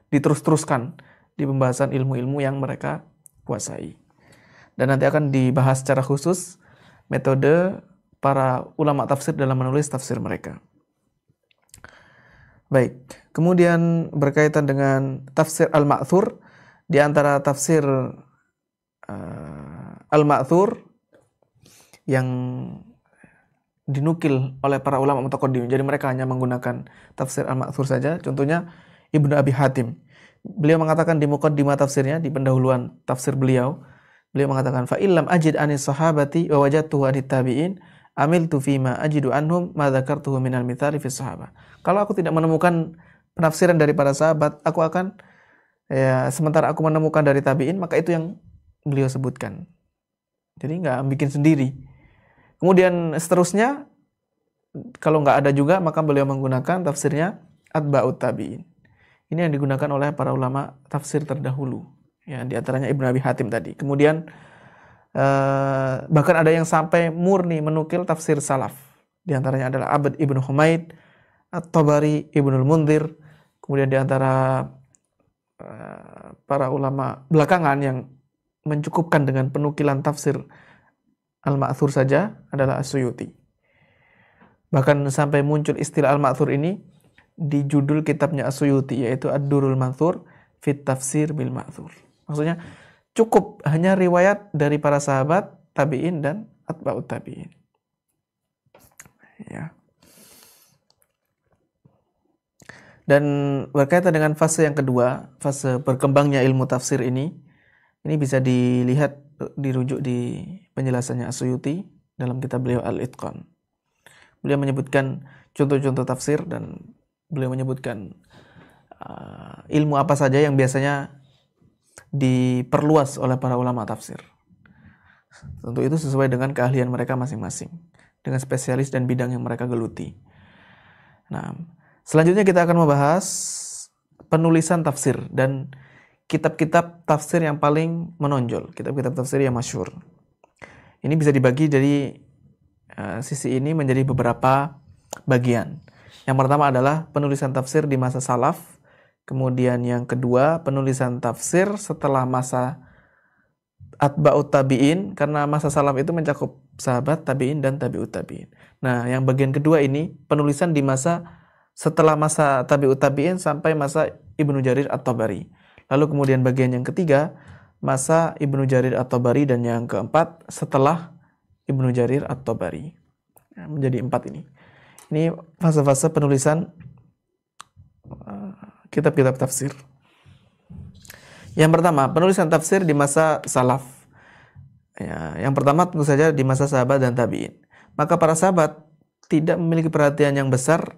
diterus-teruskan di pembahasan ilmu-ilmu yang mereka kuasai. Dan nanti akan dibahas secara khusus metode para ulama tafsir dalam menulis tafsir mereka. Baik, kemudian berkaitan dengan tafsir al-ma'thur, di antara tafsir al-ma'thur yang dinukil oleh para ulama mutaqaddim, jadi mereka hanya menggunakan tafsir al-ma'thur saja. Contohnya Ibnu Abi Hatim. Beliau mengatakan di muqaddimah tafsirnya, di pendahuluan tafsir beliau mengatakan fa illam ajid anis sahabati wa wajadtuhu anit tabi'in amiltu fima ajidu anhum ma dzakartuhu minal mithali fi sahabah. Kalau aku tidak menemukan penafsiran dari para sahabat, aku akan sementara aku menemukan dari tabi'in, maka itu yang beliau sebutkan. Jadi nggak bikin sendiri. Kemudian seterusnya, kalau nggak ada juga, maka beliau menggunakan tafsirnya atba'ut tabi'in. Ini yang digunakan oleh para ulama tafsir terdahulu. Ya, di antaranya Ibnu Abi Hatim tadi. Kemudian bahkan ada yang sampai murni menukil tafsir salaf. Di antaranya adalah Abd Ibnu Humaid, At-Tabari, Ibnul Munzir. Kemudian di antara para ulama belakangan yang mencukupkan dengan penukilan tafsir Al-Ma'thur saja adalah As-Suyuti. Bahkan sampai muncul istilah Al-Ma'thur ini di judul kitabnya As-Suyuti, yaitu Ad-Durrul Manthur fit Tafsir bil Ma'thur. Maksudnya cukup hanya riwayat dari para sahabat, tabi'in dan atba'ut tabi'in. Ya. Dan berkaitan dengan fase yang kedua, fase berkembangnya ilmu tafsir ini bisa dilihat, dirujuk di penjelasannya As-Suyuti dalam kitab beliau Al-Itqan. Beliau menyebutkan contoh-contoh tafsir dan beliau menyebutkan ilmu apa saja yang biasanya diperluas oleh para ulama tafsir. Tentu itu sesuai dengan keahlian mereka masing-masing, dengan spesialis dan bidang yang mereka geluti. Nah, selanjutnya kita akan membahas penulisan tafsir dan kitab-kitab tafsir yang paling menonjol, kitab-kitab tafsir yang masyhur. Ini bisa dibagi dari sisi ini menjadi beberapa bagian. Yang pertama adalah penulisan tafsir di masa salaf, kemudian yang kedua penulisan tafsir setelah masa atba'ut tabi'in, karena masa salaf itu mencakup sahabat, tabi'in dan tabi'ut tabi'in. Nah, yang bagian kedua ini penulisan di masa setelah masa tabi'ut tabi'in sampai masa Ibnu Jarir At-Tabari. Lalu kemudian bagian yang ketiga masa Ibnu Jarir At-Tabari, dan yang keempat setelah Ibnu Jarir At-Tabari. Nah, menjadi 4 ini. Ini fase-fase penulisan kitab-kitab tafsir. Yang pertama, penulisan tafsir di masa salaf. Ya, yang pertama tentu saja di masa sahabat dan tabi'in. Maka para sahabat tidak memiliki perhatian yang besar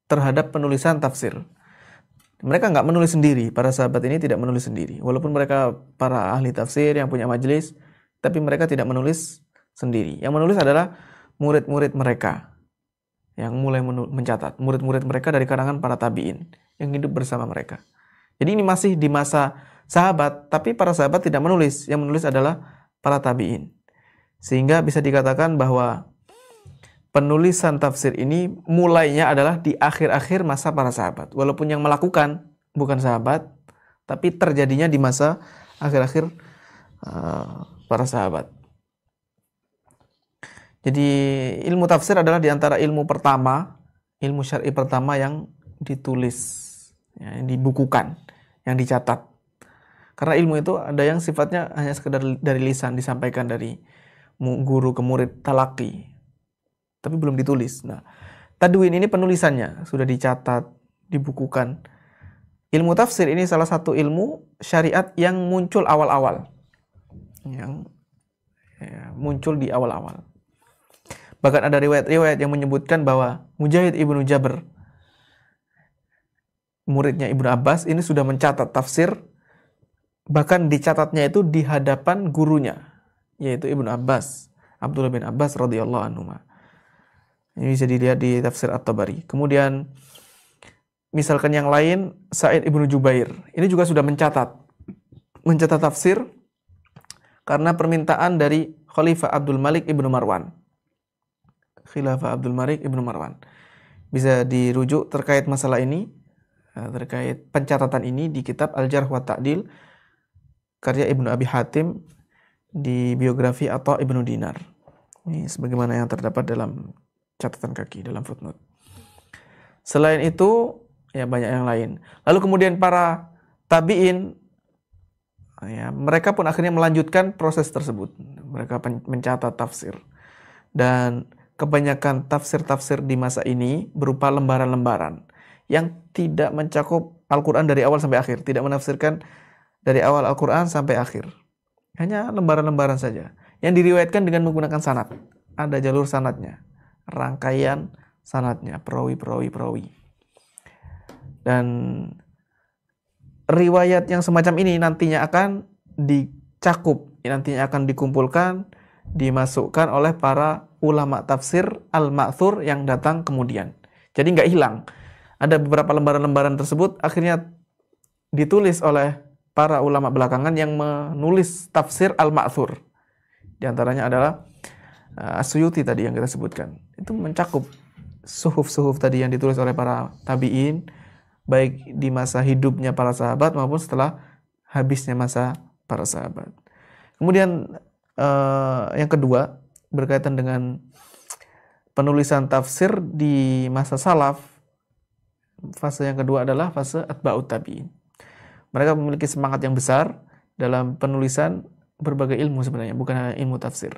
terhadap penulisan tafsir. Mereka nggak menulis sendiri, para sahabat ini tidak menulis sendiri. Walaupun mereka para ahli tafsir yang punya majelis, tapi mereka tidak menulis sendiri. Yang menulis adalah murid-murid mereka yang mulai mencatat. Murid-murid mereka dari kalangan para tabi'in yang hidup bersama mereka. Jadi ini masih di masa sahabat, tapi para sahabat tidak menulis. Yang menulis adalah para tabi'in. Sehingga bisa dikatakan bahwa penulisan tafsir ini mulainya adalah di akhir-akhir masa para sahabat. Walaupun yang melakukan bukan sahabat, tapi terjadinya di masa akhir-akhir para sahabat. Jadi ilmu tafsir adalah di antara ilmu pertama, ilmu syar'i pertama yang ditulis, ya, yang dibukukan, yang dicatat. Karena ilmu itu ada yang sifatnya hanya sekedar dari lisan, disampaikan dari guru ke murid, talaqi, tapi belum ditulis. Nah, tadwin ini penulisannya sudah dicatat, dibukukan. Ilmu tafsir ini salah satu ilmu syariat yang muncul awal-awal, yang muncul di awal-awal. Bahkan ada riwayat-riwayat yang menyebutkan bahwa Mujahid ibnu Jabr, muridnya Ibnu Abbas, ini sudah mencatat tafsir, bahkan dicatatnya itu di hadapan gurunya, yaitu Ibnu Abbas, Abdullah bin Abbas radhiyallahu anhu. Ini bisa dilihat di tafsir At-Tabari. Kemudian misalkan yang lain, Sa'id ibnu Jubair, ini juga sudah mencatat tafsir karena permintaan dari Khalifah Abdul Malik ibnu Marwan. Khilafah Abdul Malik ibnu Marwan. Bisa dirujuk terkait masalah ini, terkait pencatatan ini di kitab Al-Jarh wa Ta'dil karya Ibnu Abi Hatim di biografi Atha ibnu Dinar. Ini sebagaimana yang terdapat dalam catatan kaki, dalam footnote. Selain itu, ya banyak yang lain. Lalu kemudian para tabi'in, ya, mereka pun akhirnya melanjutkan proses tersebut. Mereka mencatat tafsir. Dan kebanyakan tafsir-tafsir di masa ini berupa lembaran-lembaran yang tidak mencakup Al-Quran dari awal sampai akhir, tidak menafsirkan dari awal Al-Quran sampai akhir. Hanya lembaran-lembaran saja yang diriwayatkan dengan menggunakan sanad. Ada jalur sanadnya, rangkaian sanadnya, perawi. Dan riwayat yang semacam ini nantinya akan dicakup, nantinya akan dikumpulkan, dimasukkan oleh para ulama tafsir Al-Ma'thur yang datang kemudian. Jadi nggak hilang. Ada beberapa lembaran-lembaran tersebut akhirnya ditulis oleh para ulama belakangan yang menulis tafsir Al-Ma'thur. Di antaranya adalah As-Suyuti tadi yang kita sebutkan. Itu mencakup suhuf-suhuf tadi yang ditulis oleh para tabi'in, baik di masa hidupnya para sahabat maupun setelah habisnya masa para sahabat. Kemudian yang kedua berkaitan dengan penulisan tafsir di masa salaf. Fase yang kedua adalah fase atba'ut tabi'in. Mereka memiliki semangat yang besar dalam penulisan berbagai ilmu sebenarnya, bukan hanya ilmu tafsir.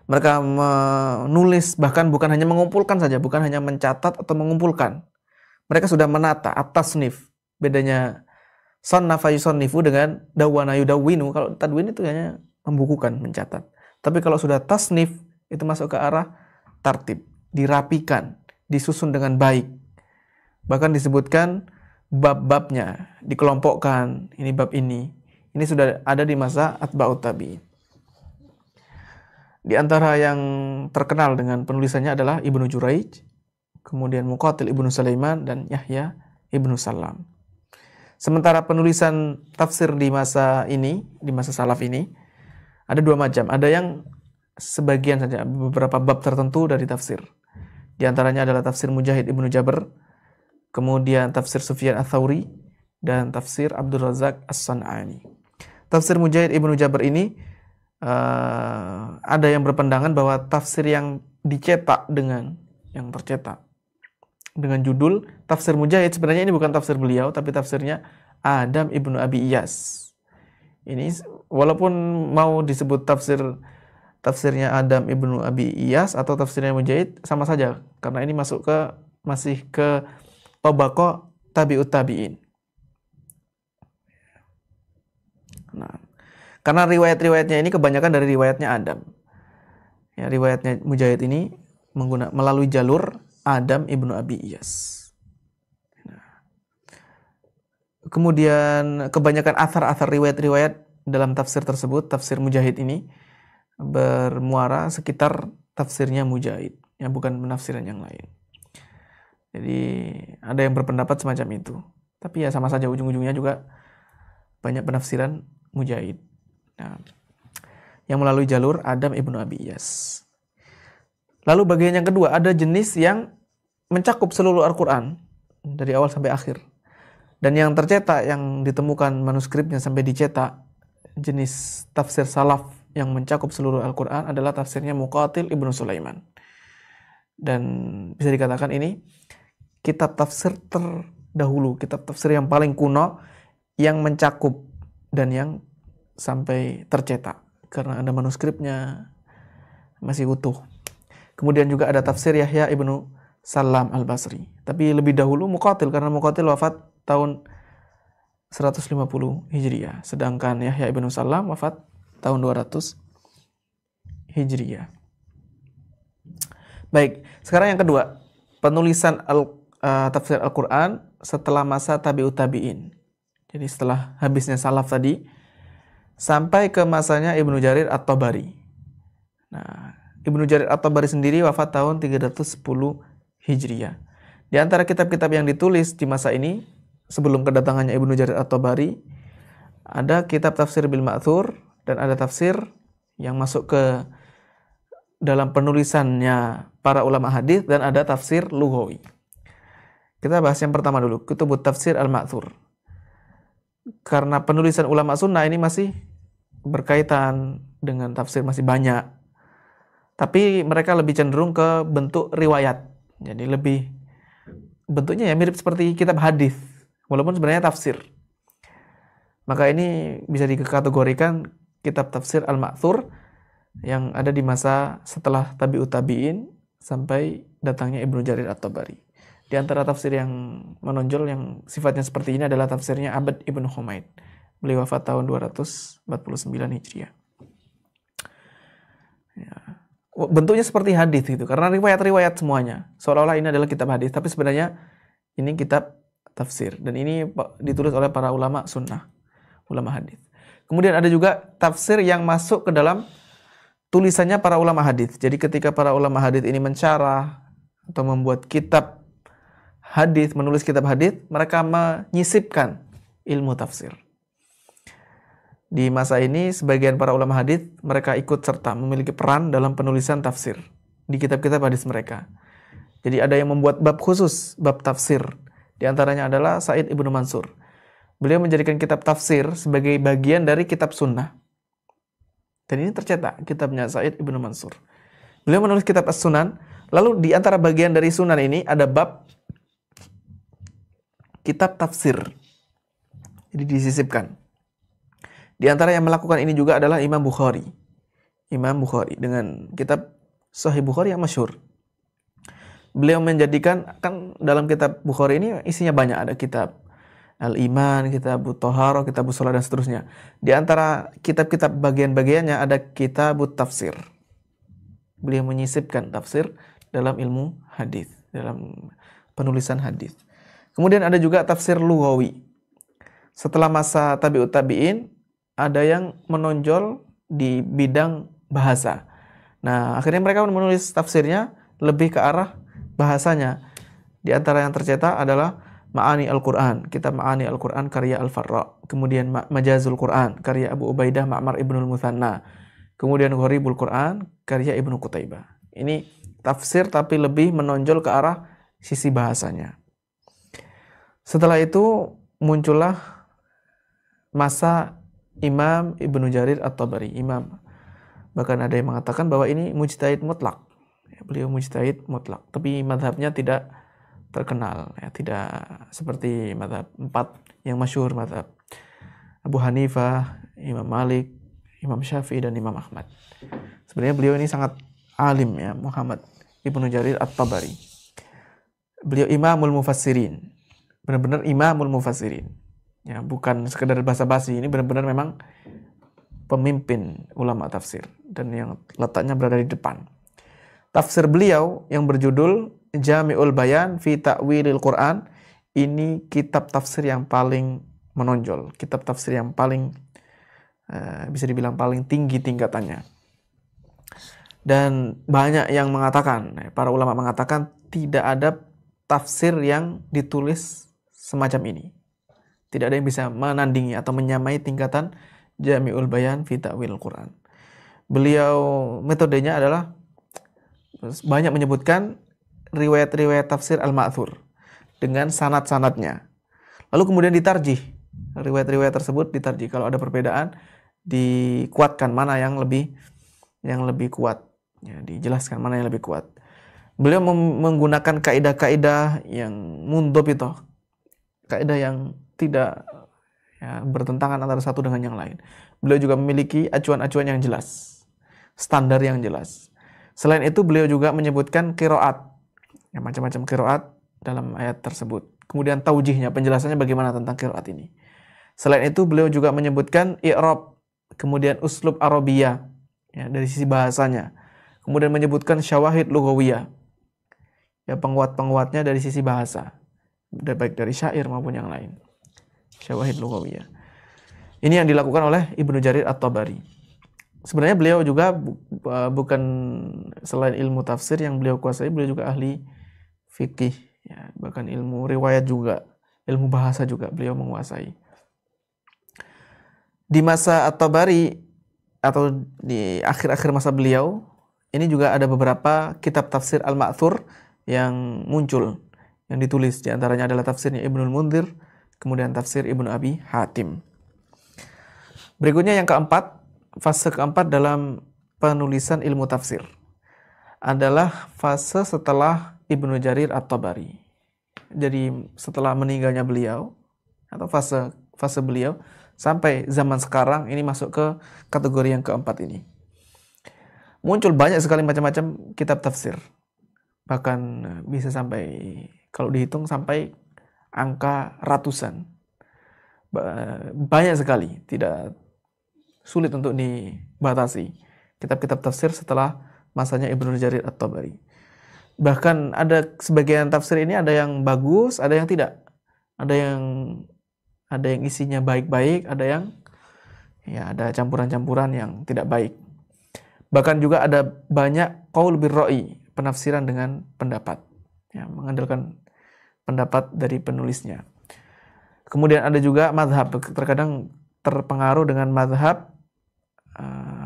Mereka menulis, bahkan bukan hanya mengumpulkan saja, bukan hanya mencatat atau mengumpulkan. Mereka sudah menata at-tasnif. Bedanya sannafa yusannifu dengan dawwana yudawwinu. Kalau tadwin itu hanya membukukan, mencatat. Tapi kalau sudah tasnif, itu masuk ke arah tartib, dirapikan, disusun dengan baik. Bahkan disebutkan bab-babnya, dikelompokkan, ini bab ini. Ini sudah ada di masa atba'ut tabi'in. Di antara yang terkenal dengan penulisannya adalah Ibnu Juraij, kemudian Muqatil Ibnu Sulaiman, dan Yahya Ibnu Salam. Sementara penulisan tafsir di masa ini, di masa salaf ini, ada dua macam. Ada yang sebagian saja, beberapa bab tertentu dari tafsir. Di antaranya adalah tafsir Mujahid Ibnu Jabr, kemudian tafsir Sufyan Ats-Tsauri, dan tafsir Abdul Razak As-San'ani. Tafsir Mujahid Ibnu Jabr ini ada yang berpandangan bahwa tafsir yang dicetak yang tercetak dengan judul Tafsir Mujahid, sebenarnya ini bukan tafsir beliau, tapi tafsirnya Adam Ibnu Abi Iyas. Ini walaupun mau disebut tafsirnya Adam Ibnu Abi Iyas atau tafsirnya Mujahid, sama saja, karena ini masih ke tabaqah tabi'ut tabi'in. Nah, karena riwayat-riwayatnya ini kebanyakan dari riwayatnya Adam. Ya, riwayatnya Mujahid ini melalui jalur Adam Ibnu Abi Iyas. Nah, kemudian kebanyakan athar-athar riwayat-riwayat dalam tafsir tersebut, tafsir Mujahid ini bermuara sekitar tafsirnya Mujahid, ya, bukan penafsiran yang lain. Jadi ada yang berpendapat semacam itu. Tapi ya sama saja, ujung-ujungnya juga banyak penafsiran Mujahid. Nah, yang melalui jalur Adam Ibnu Abi Iyas. Lalu bagian yang kedua, ada jenis yang mencakup seluruh Al-Quran dari awal sampai akhir. Dan yang tercetak, yang ditemukan manuskripnya sampai dicetak, jenis tafsir salaf yang mencakup seluruh Al-Quran adalah tafsirnya Muqatil Ibnu Sulaiman. Dan bisa dikatakan ini kitab tafsir terdahulu, kitab tafsir yang paling kuno yang mencakup dan yang sampai tercetak, karena ada manuskripnya masih utuh. Kemudian juga ada tafsir Yahya Ibnu Salam Al-Basri. Tapi lebih dahulu Muqatil, karena Muqatil wafat tahun 150 Hijriah. Sedangkan Yahya Ibnu Salam wafat tahun 200 Hijriah. Baik, sekarang yang kedua, penulisan tafsir Al-Quran setelah masa tabi'ut tabi'in. Jadi setelah habisnya salaf tadi, sampai ke masanya Ibnu Jarir At-Tabari. Nah, Ibnu Jarir At-Tabari sendiri wafat tahun 310 Hijriah. Di antara kitab-kitab yang ditulis di masa ini, sebelum kedatangannya Ibnu Jarir At-Tabari, ada kitab tafsir bil ma'thur, dan ada tafsir yang masuk ke dalam penulisannya para ulama hadis, dan ada tafsir lughawi. Kita bahas yang pertama dulu, Kutubut Tafsir Al-Ma'thur. Karena penulisan ulama sunnah ini masih berkaitan dengan tafsir, masih banyak. Tapi mereka lebih cenderung ke bentuk riwayat. Jadi lebih bentuknya ya mirip seperti kitab hadis, walaupun sebenarnya tafsir. Maka ini bisa dikategorikan kitab tafsir Al-Ma'thur yang ada di masa setelah tabi'ut tabi'in sampai datangnya Ibnu Jarir At-Tabari. Di antara tafsir yang menonjol yang sifatnya seperti ini adalah tafsirnya Abd Ibnu Humaid. Beliau wafat tahun 249 Hijriah. Ya. Bentuknya seperti hadis gitu, karena riwayat-riwayat semuanya. Seolah-olah ini adalah kitab hadis, tapi sebenarnya ini kitab tafsir. Dan ini ditulis oleh para ulama sunnah, ulama hadis. Kemudian ada juga tafsir yang masuk ke dalam tulisannya para ulama hadis. Jadi ketika para ulama hadis ini mensyarah atau membuat kitab hadis, menulis kitab hadis, mereka menyisipkan ilmu tafsir. Di masa ini sebagian para ulama hadis mereka ikut serta memiliki peran dalam penulisan tafsir di kitab-kitab hadis mereka. Jadi ada yang membuat bab khusus, bab tafsir, Di antaranya adalah Sa'id Ibnu Mansur. Beliau menjadikan kitab tafsir sebagai bagian dari kitab sunnah. Dan ini tercetak kitabnya Sa'id Ibnu Mansur. Beliau menulis kitab As-Sunan, lalu di antara bagian dari sunan ini ada bab kitab tafsir. Jadi disisipkan. Di antara yang melakukan ini juga adalah Imam Bukhari. Imam Bukhari dengan kitab Sahih Bukhari yang masyhur. Beliau menjadikan, kan dalam kitab Bukhari ini isinya banyak, ada kitab Al-Iman, kitab Thaharah, kitab Shalah dan seterusnya. Di antara kitab-kitab bagian-bagiannya ada kitab tafsir. Beliau menyisipkan tafsir dalam ilmu hadis, dalam penulisan hadis. Kemudian ada juga tafsir lughawi. Setelah masa tabi'ut tabi'in, ada yang menonjol di bidang bahasa. Nah, akhirnya mereka menulis tafsirnya lebih ke arah bahasanya. Di antara yang tercetak adalah Ma'ani Al-Quran, kitab Ma'ani Al-Quran karya Al-Farra. Kemudian Majazul Quran karya Abu Ubaidah Ma'mar Ibnul Muthanna. Kemudian Gharibul Quran karya Ibnu Qutaibah. Ini tafsir tapi lebih menonjol ke arah sisi bahasanya. Setelah itu muncullah masa Imam Ibnu Jarir At-Tabari. Bahkan ada yang mengatakan bahwa ini mujtahid mutlak. Beliau mujtahid mutlak, tapi madhabnya tidak terkenal, ya, tidak seperti madhab 4 yang masyhur, madhab Abu Hanifah, Imam Malik, Imam Syafi'i dan Imam Ahmad. Sebenarnya beliau ini sangat alim, ya, Muhammad Ibnu Jarir At-Tabari. Beliau Imamul Mufassirin, benar-benar Imamul Mufassirin, ya, bukan sekedar basa-basi. Ini benar-benar memang pemimpin ulama tafsir dan yang letaknya berada di depan. Tafsir beliau yang berjudul Jami'ul Bayan fi Ta'wilil Quran, ini kitab tafsir yang paling menonjol, kitab tafsir yang paling bisa dibilang paling tinggi tingkatannya. Dan banyak yang mengatakan, para ulama mengatakan tidak ada tafsir yang ditulis semacam ini. Tidak ada yang bisa menandingi atau menyamai tingkatan Jami'ul Bayan fi Ta'wilil Quran. Beliau metodenya adalah banyak menyebutkan riwayat-riwayat tafsir al-ma'thur dengan sanad-sanadnya. Lalu kemudian ditarjih. Riwayat-riwayat tersebut ditarjih. Kalau ada perbedaan, dikuatkan mana yang lebih kuat. Ya, dijelaskan mana yang lebih kuat. Beliau menggunakan kaidah-kaidah yang mundhabithah. Kaidah yang tidak, ya, bertentangan antara satu dengan yang lain. Beliau juga memiliki acuan-acuan yang jelas, standar yang jelas. Selain itu beliau juga menyebutkan qiraat, ya, macam-macam qiraat dalam ayat tersebut. Kemudian taujihnya, penjelasannya bagaimana tentang qiraat ini. Selain itu beliau juga menyebutkan i'rab, kemudian uslub arabiyah, ya, dari sisi bahasanya. Kemudian menyebutkan syawahid lughawiyah, ya, penguat-penguatnya dari sisi bahasa, baik dari syair maupun yang lain. Syawahid lughawiyah. Ini yang dilakukan oleh Ibnu Jarir At-Tabari. Sebenarnya beliau juga bukan selain ilmu tafsir yang beliau kuasai, beliau juga ahli fikih, ya, bahkan ilmu riwayat juga, ilmu bahasa juga beliau menguasai. Di masa At-Tabari atau di akhir-akhir masa beliau, ini juga ada beberapa kitab tafsir al-ma'thur yang muncul, yang ditulis. Di antaranya adalah tafsirnya Ibnul Mundhir, kemudian tafsir Ibnu Abi Hatim. Berikutnya yang keempat, fase keempat dalam penulisan ilmu tafsir adalah fase setelah Ibnu Jarir At-Tabari. Jadi setelah meninggalnya beliau atau fase beliau sampai zaman sekarang, ini masuk ke kategori yang keempat ini. Muncul banyak sekali macam-macam kitab tafsir. Bahkan bisa sampai, kalau dihitung sampai angka ratusan. Banyak sekali, tidak sulit untuk dibatasi kitab-kitab tafsir setelah masanya Ibnu Jarir At-Tabari. Bahkan ada sebagian tafsir ini ada yang bagus, ada yang tidak. Ada yang isinya baik-baik, ada yang, ya, ada campuran-campuran yang tidak baik. Bahkan juga ada banyak qaul bir-ra'i, penafsiran dengan pendapat, ya, mengandalkan pendapat dari penulisnya. Kemudian ada juga mazhab, terkadang terpengaruh dengan mazhab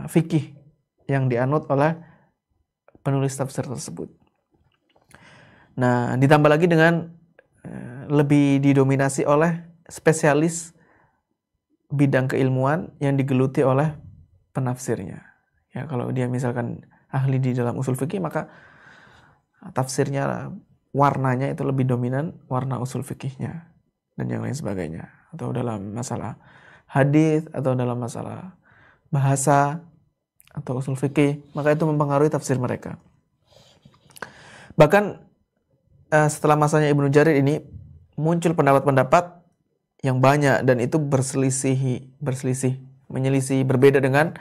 fikih yang dianut oleh penulis tafsir tersebut. Nah, ditambah lagi dengan lebih didominasi oleh spesialis bidang keilmuan yang digeluti oleh penafsirnya. Ya, kalau dia misalkan ahli di dalam usul fikih, maka tafsirnya warnanya itu lebih dominan warna usul fikihnya dan yang lain sebagainya. Atau dalam masalah hadis atau dalam masalah bahasa atau usul fikih, maka itu mempengaruhi tafsir mereka. Bahkan setelah masanya Ibnu Jarir ini muncul pendapat-pendapat yang banyak dan itu menyelisih, berbeda dengan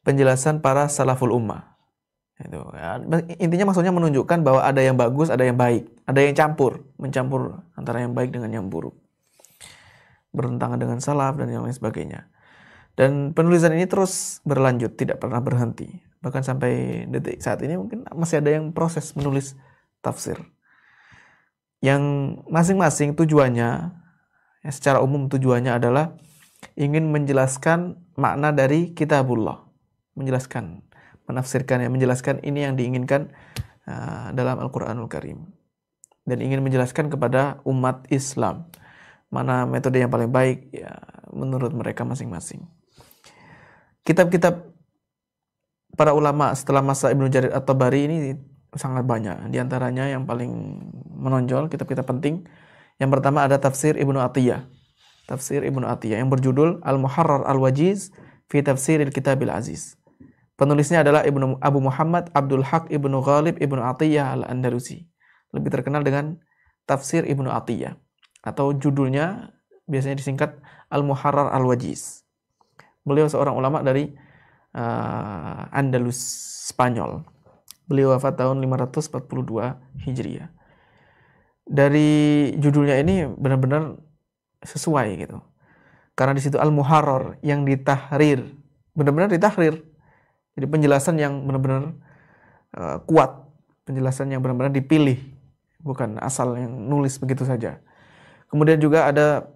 penjelasan para salaful ummah. Itu, ya. Intinya maksudnya menunjukkan bahwa ada yang bagus, ada yang baik, ada yang mencampur antara yang baik dengan yang buruk, bertentangan dengan salaf dan yang lain sebagainya. Dan penulisan ini terus berlanjut, tidak pernah berhenti. Bahkan sampai detik saat ini mungkin masih ada yang proses menulis tafsir. Yang masing-masing tujuannya, ya secara umum tujuannya adalah ingin menjelaskan makna dari kitabullah. Menjelaskan, menafsirkan, ya, menjelaskan ini yang diinginkan dalam Al-Quranul Karim. Dan ingin menjelaskan kepada umat Islam mana metode yang paling baik ya menurut mereka masing-masing. Kitab-kitab para ulama setelah masa Ibnu Jarir At-Tabari ini sangat banyak. Di antaranya yang paling menonjol, kitab-kitab penting. Yang pertama ada tafsir Ibnu Atiyah. Tafsir Ibnu Atiyah yang berjudul Al-Muharrar Al-Wajiz fi Tafsiril Kitabil Aziz. Penulisnya adalah Abu Muhammad Abdul Haq Ibnu Ghalib Ibnu Atiyah Al-Andalusi. Lebih terkenal dengan Tafsir Ibnu Atiyah. Atau judulnya biasanya disingkat Al-Muharrar Al-Wajiz. Beliau seorang ulama dari Andalus, Spanyol. Beliau wafat tahun 542 Hijriah. Dari judulnya ini benar-benar sesuai gitu. Karena di situ Al-Muharrar yang ditahrir, benar-benar ditahrir. Jadi penjelasan yang benar-benar kuat, penjelasan yang benar-benar dipilih, bukan asal yang nulis begitu saja. Kemudian juga ada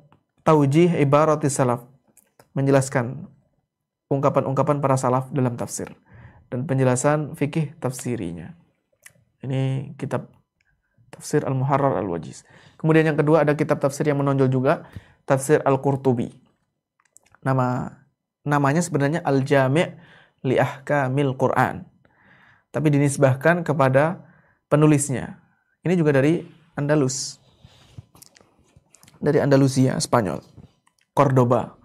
Taujih Ibaratis Salaf, menjelaskan ungkapan-ungkapan para salaf dalam tafsir dan penjelasan fikih tafsirinya. Ini kitab Tafsir Al-Muharrar Al-Wajiz. Kemudian yang kedua ada kitab tafsir yang menonjol juga, Tafsir Al-Qurtubi. Namanya sebenarnya Al-Jami' li Ahkamil Quran. Tapi dinisbahkan kepada penulisnya. Ini juga dari Andalus. Dari Andalusia, Spanyol. Cordoba.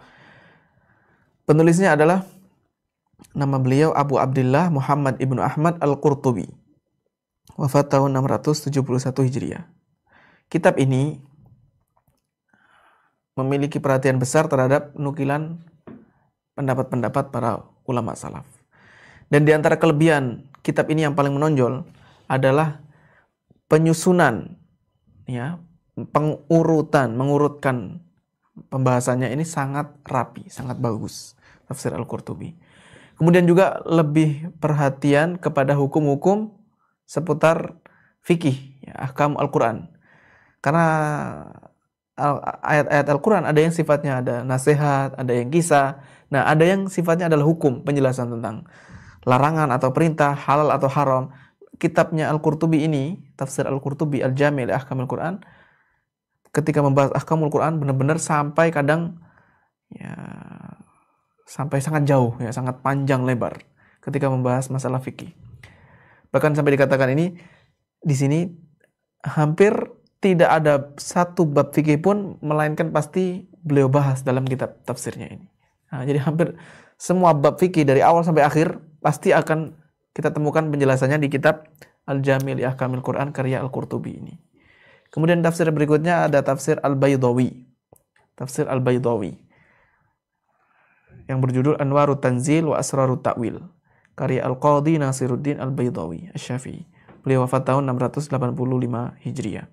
Penulisnya adalah nama beliau Abu Abdullah Muhammad Ibnu Ahmad Al-Qurtubi. Wafat tahun 671 Hijriah. Kitab ini memiliki perhatian besar terhadap nukilan pendapat-pendapat para ulama salaf. Dan di antara kelebihan kitab ini yang paling menonjol adalah penyusunan, ya, mengurutkan pembahasannya ini sangat rapi, sangat bagus. Tafsir Al-Qurtubi. Kemudian juga lebih perhatian kepada hukum-hukum seputar fikih, ya, ahkam Al-Quran. Karena ayat-ayat Al-Quran ada yang sifatnya ada nasihat, ada yang kisah. Nah, ada yang sifatnya adalah hukum, penjelasan tentang larangan atau perintah, halal atau haram. Kitabnya Al-Qurtubi ini, Tafsir Al-Qurtubi Al-Jami' li Ahkamil Quran, ketika membahas ahkamul Quran benar-benar sampai kadang ya sampai sangat jauh, ya sangat panjang lebar ketika membahas masalah fikih. Bahkan sampai dikatakan ini di sini hampir tidak ada satu bab fikih pun melainkan pasti beliau bahas dalam kitab tafsirnya ini. Nah, jadi hampir semua bab fikih dari awal sampai akhir pasti akan kita temukan penjelasannya di kitab Al-Jami' li Ahkamil Quran karya Al-Qurtubi ini. Kemudian tafsir berikutnya ada tafsir Al-Baydawi. Tafsir Al-Baydawi yang berjudul Anwarut Tanzil wa Asrarut Ta'wil karya Al-Qadhi Nasiruddin Al-Baydawi Asy-Syafi'i. Beliau wafat tahun 685 Hijriah.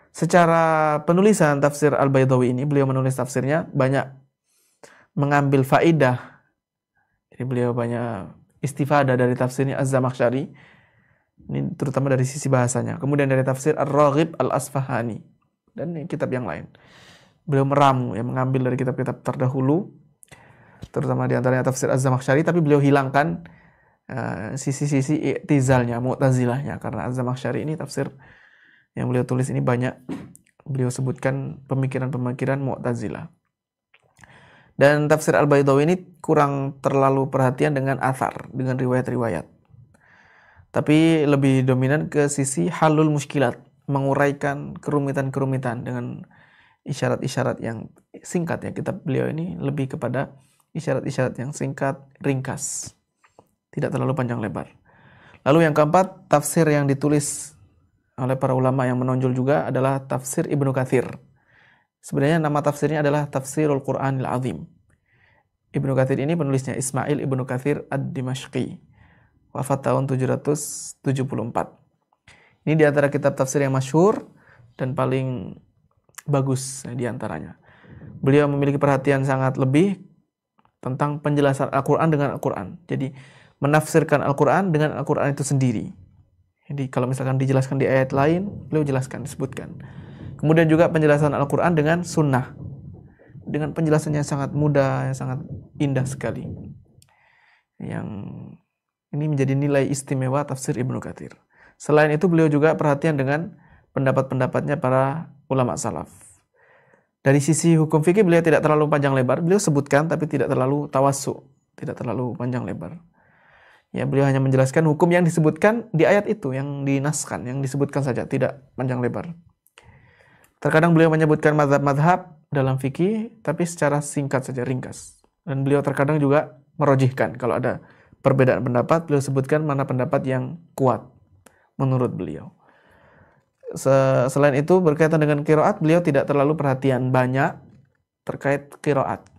Secara penulisan tafsir Al-Baydawi ini, beliau menulis tafsirnya banyak mengambil faidah. Jadi beliau banyak istifadah dari tafsirnya Az-Zamakhsyari. Ini terutama dari sisi bahasanya. Kemudian dari tafsir Ar-Raghib Al-Asfahani dan kitab yang lain. Beliau meramu, ya, mengambil dari kitab-kitab terdahulu, terutama di antaranya tafsir Az-Zamakhsyari, tapi beliau hilangkan sisi-sisi i'tizalnya, mu'tazilahnya, karena Az-Zamakhsyari ini tafsir yang beliau tulis ini banyak beliau sebutkan pemikiran-pemikiran Mu'tazilah. Dan tafsir Al-Baydawi ini kurang terlalu perhatian dengan athar, dengan riwayat-riwayat. Tapi lebih dominan ke sisi halul muskilat, menguraikan kerumitan-kerumitan dengan isyarat-isyarat yang singkat ya. Kitab beliau ini lebih kepada isyarat-isyarat yang singkat, ringkas, tidak terlalu panjang lebar. Lalu yang keempat, tafsir yang ditulis oleh para ulama yang menonjol juga adalah tafsir Ibnu Katsir. Sebenarnya nama tafsirnya adalah Tafsirul Qur'anil Azim. Ibnu Katsir ini penulisnya Ismail Ibnu Katsir Ad-Dimashqi. Wafat tahun 774. Ini di antara kitab tafsir yang masyhur dan paling bagus di antaranya. Beliau memiliki perhatian sangat lebih tentang penjelasan Al-Quran dengan Al-Quran. Jadi menafsirkan Al-Quran dengan Al-Quran itu sendiri. Jadi kalau misalkan dijelaskan di ayat lain, beliau jelaskan, disebutkan. Kemudian juga penjelasan Al-Quran dengan sunnah. Dengan penjelasannya sangat mudah, sangat indah sekali. Yang ini menjadi nilai istimewa tafsir Ibnu Katsir. Selain itu beliau juga perhatian dengan pendapat-pendapatnya para ulama salaf. Dari sisi hukum fikih beliau tidak terlalu panjang lebar. Beliau sebutkan tapi tidak terlalu tawassu, tidak terlalu panjang lebar. Ya, beliau hanya menjelaskan hukum yang disebutkan di ayat itu, yang dinaskan, yang disebutkan saja, tidak panjang lebar. Terkadang beliau menyebutkan mazhab-mazhab dalam fikih, tapi secara singkat saja, ringkas. Dan beliau terkadang juga merojihkan. Kalau ada perbedaan pendapat, beliau sebutkan mana pendapat yang kuat menurut beliau. Selain itu, berkaitan dengan qiraat, beliau tidak terlalu perhatian banyak terkait qiraat.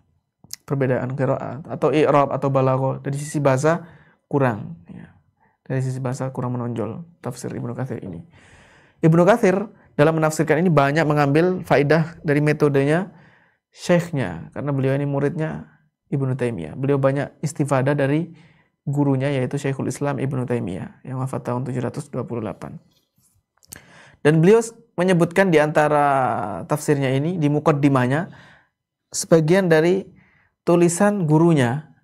Perbedaan qiraat, atau i'rab, atau balaghah. Dari sisi bahasa, kurang. Ya. Dari sisi bahasa, kurang menonjol tafsir Ibnu Katsir ini. Ibnu Katsir dalam menafsirkan ini banyak mengambil faidah dari metodenya syekhnya, karena beliau ini muridnya Ibnu Taimiyah. Beliau banyak istifadah dari gurunya, yaitu Syekhul Islam Ibnu Taimiyah yang wafat tahun 728. Dan beliau menyebutkan di antara tafsirnya ini, di muqaddimahnya, sebagian dari tulisan gurunya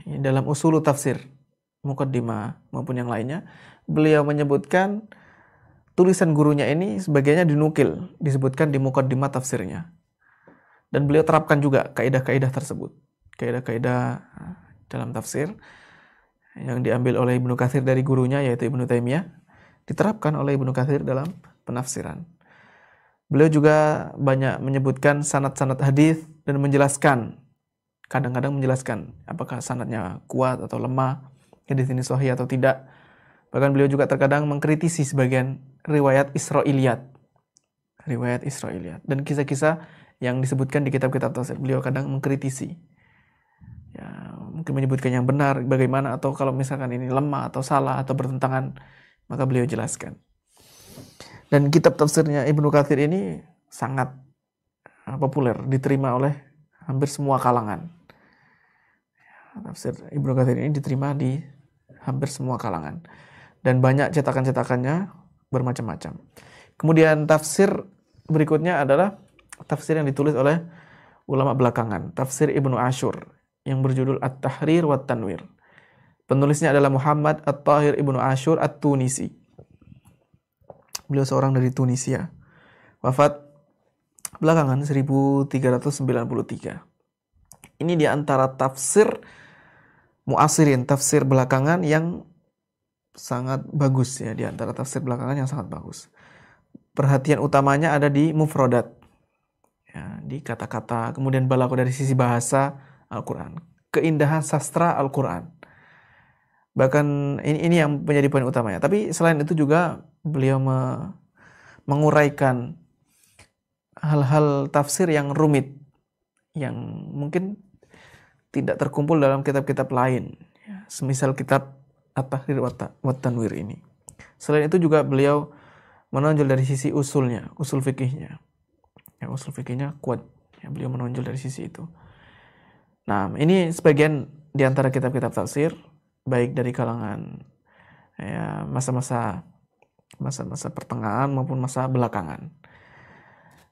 dalam usul tafsir, muqaddimah maupun yang lainnya. Beliau menyebutkan tulisan gurunya ini sebagiannya dinukil, disebutkan di muqaddimah tafsirnya. Dan beliau terapkan juga kaidah-kaidah tersebut. Kaidah-kaidah dalam tafsir yang diambil oleh Ibnu Katsir dari gurunya, yaitu Ibnu Taimiyah, diterapkan oleh Ibnu Katsir dalam penafsiran. Beliau juga banyak menyebutkan sanad-sanad hadis dan menjelaskan, kadang-kadang menjelaskan apakah sanadnya kuat atau lemah, hadis ini sahih atau tidak. Bahkan beliau juga terkadang mengkritisi sebagian riwayat Israiliyat dan kisah-kisah yang disebutkan di kitab-kitab tafsir. Beliau kadang mengkritisi, ya, mungkin menyebutkan yang benar bagaimana, atau kalau misalkan ini lemah atau salah atau bertentangan, maka beliau jelaskan. Dan kitab tafsirnya Ibnu Katsir ini sangat populer, diterima oleh hampir semua kalangan. Tafsir Ibnu Katsir ini diterima di hampir semua kalangan. Dan banyak cetakan-cetakannya bermacam-macam. Kemudian tafsir berikutnya adalah tafsir yang ditulis oleh ulama belakangan. Tafsir Ibnu Ashur yang berjudul At-Tahrir wa Tanwir. Penulisnya adalah Muhammad At-Tahir Ibnu Ashur At-Tunisi. Beliau seorang dari Tunisia. Wafat belakangan 1393. Ini di antara tafsir muasirin, tafsir belakangan yang sangat bagus ya, di antara tafsir belakangan yang sangat bagus. Perhatian utamanya ada di mufradat, ya, di kata-kata, kemudian balaghah dari sisi bahasa Al-Quran, keindahan sastra Al-Quran. Bahkan ini yang menjadi poin utamanya. Tapi selain itu juga beliau menguraikan hal-hal tafsir yang rumit, yang mungkin tidak terkumpul dalam kitab-kitab lain, ya, semisal kitab At-Tahrir wa Tanwir ini. Selain itu juga beliau menonjol dari sisi usulnya, usul fikihnya. Ya, usul fikihnya kuat. Ya, beliau menonjol dari sisi itu. Nah, ini sebagian di antara kitab-kitab tafsir, baik dari kalangan ya, masa-masa pertengahan maupun masa belakangan,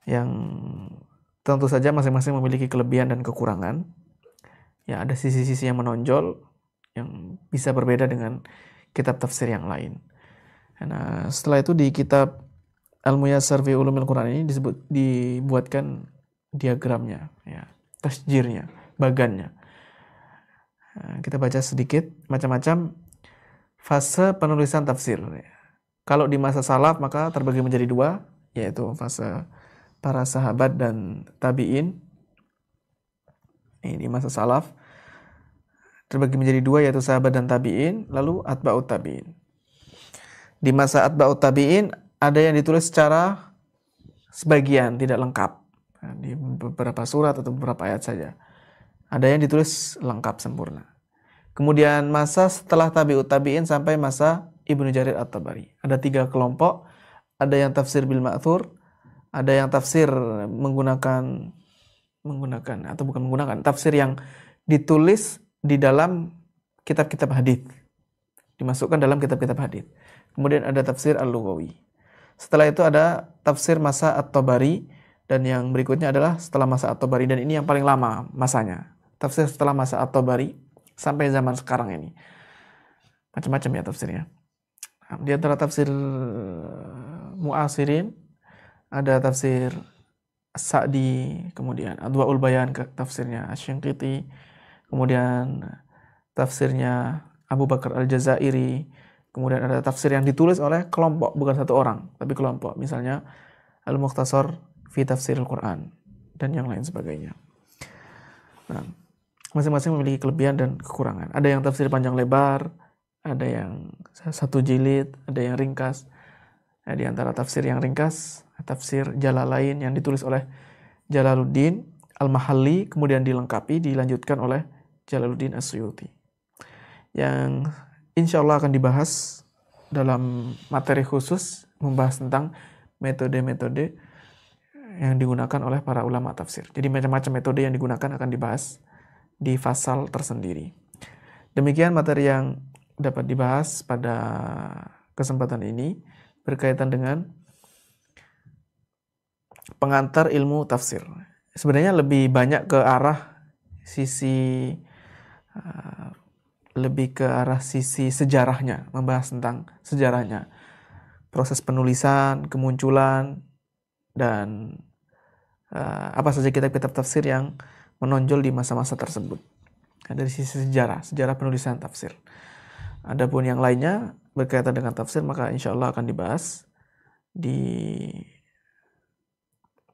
yang tentu saja masing-masing memiliki kelebihan dan kekurangan. Ya, ada sisi-sisi yang menonjol yang bisa berbeda dengan kitab tafsir yang lain. Nah, setelah itu di kitab Al-Muyassar fi Ulumil Quran ini dibuatkan diagramnya, ya, tasjirnya, bagannya. Kita baca sedikit, macam-macam fase penulisan tafsir. Kalau di masa salaf maka terbagi menjadi dua, yaitu fase para sahabat dan tabi'in. Ini di masa salaf terbagi menjadi dua, yaitu sahabat dan tabi'in, lalu atba'ut tabi'in. Di masa atba'ut tabi'in ada yang ditulis secara sebagian, tidak lengkap, di beberapa surat atau beberapa ayat saja. Ada yang ditulis lengkap sempurna. Kemudian masa setelah tabi'ut tabi'in sampai masa Ibnu Jarir At-Tabari. Ada 3 kelompok. Ada yang tafsir bil ma'thur, ada yang tafsir menggunakan atau bukan menggunakan, tafsir yang ditulis di dalam kitab-kitab hadis, dimasukkan dalam kitab-kitab hadis. Kemudian ada tafsir al-lughawi. Setelah itu ada tafsir masa At-Tabari, dan yang berikutnya adalah setelah masa At-Tabari, dan ini yang paling lama masanya. Tafsir setelah masa At-Tabari sampai zaman sekarang ini. Macam-macam ya tafsirnya. Di antara tafsir mu'asirin ada tafsir Sa'di, kemudian Adwa'ul Bayan tafsirnya Asy-Syanqiti, kemudian tafsirnya Abu Bakar Al-Jazairi, kemudian ada tafsir yang ditulis oleh kelompok, bukan satu orang, tapi kelompok. Misalnya Al-Mukhtasar fi Tafsir Al-Quran, dan yang lain sebagainya. Nah, masing-masing memiliki kelebihan dan kekurangan. Ada yang tafsir panjang lebar, ada yang 1 jilid, ada yang ringkas. Nah, di antara tafsir yang ringkas, tafsir Jalalain yang ditulis oleh Jalaluddin Al-Mahalli, kemudian dilengkapi, dilanjutkan oleh Jalaluddin As-Suyuti, yang insya Allah akan dibahas dalam materi khusus, membahas tentang metode-metode yang digunakan oleh para ulama tafsir. Jadi macam-macam metode yang digunakan akan dibahas di fasal tersendiri. Demikian materi yang dapat dibahas pada kesempatan ini berkaitan dengan pengantar ilmu tafsir. Sebenarnya lebih banyak ke arah sisi sejarahnya, membahas tentang sejarahnya, proses penulisan, kemunculan, dan apa saja kitab-kitab tafsir yang menonjol di masa-masa tersebut. Dari sisi sejarah penulisan tafsir. Adapun yang lainnya berkaitan dengan tafsir, maka insya Allah akan dibahas di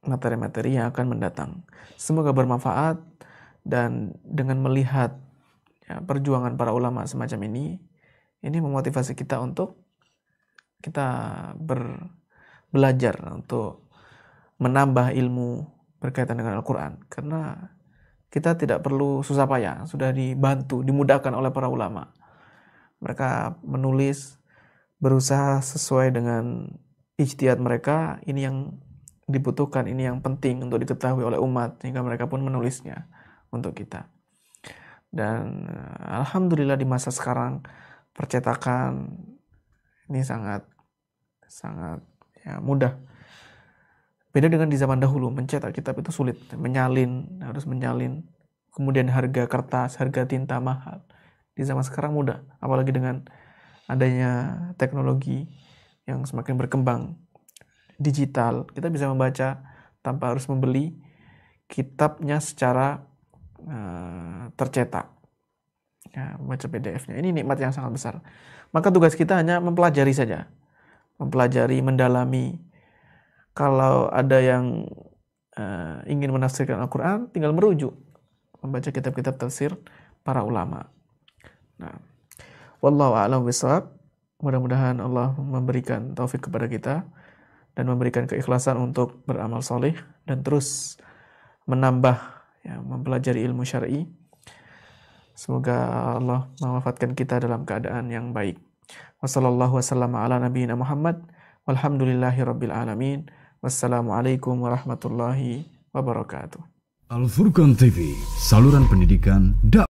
materi-materi yang akan mendatang. Semoga bermanfaat, dan dengan melihat perjuangan para ulama semacam ini memotivasi kita untuk kita belajar untuk menambah ilmu berkaitan dengan Al-Quran. Karena kita tidak perlu susah payah, sudah dibantu, dimudahkan oleh para ulama. Mereka menulis, berusaha sesuai dengan ijtihad mereka. Ini yang dibutuhkan, ini yang penting untuk diketahui oleh umat, sehingga mereka pun menulisnya untuk kita. Dan alhamdulillah di masa sekarang percetakan ini sangat mudah. Beda dengan di zaman dahulu, mencetak kitab itu sulit, harus menyalin, kemudian harga kertas, harga tinta mahal. Di zaman sekarang mudah, apalagi dengan adanya teknologi yang semakin berkembang, digital, kita bisa membaca tanpa harus membeli kitabnya secara tercetak, ya, baca PDF-nya. Ini nikmat yang sangat besar. Maka tugas kita hanya mempelajari saja, mendalami. Kalau ada yang ingin menafsirkan Al-Quran, tinggal merujuk, membaca kitab-kitab tafsir para ulama. Nah, wallahu a'lam bishawab. Mudah-mudahan Allah memberikan taufik kepada kita dan memberikan keikhlasan untuk beramal soleh dan terus menambah, mempelajari ilmu syar'i. Semoga Allah mewafatkan kita dalam keadaan yang baik. Wassallallahu wasallam ala nabiyyina Muhammad walhamdulillahi rabbil alamin. Wassalamualaikum warahmatullahi wabarakatuh. Al Furqan TV, saluran pendidikan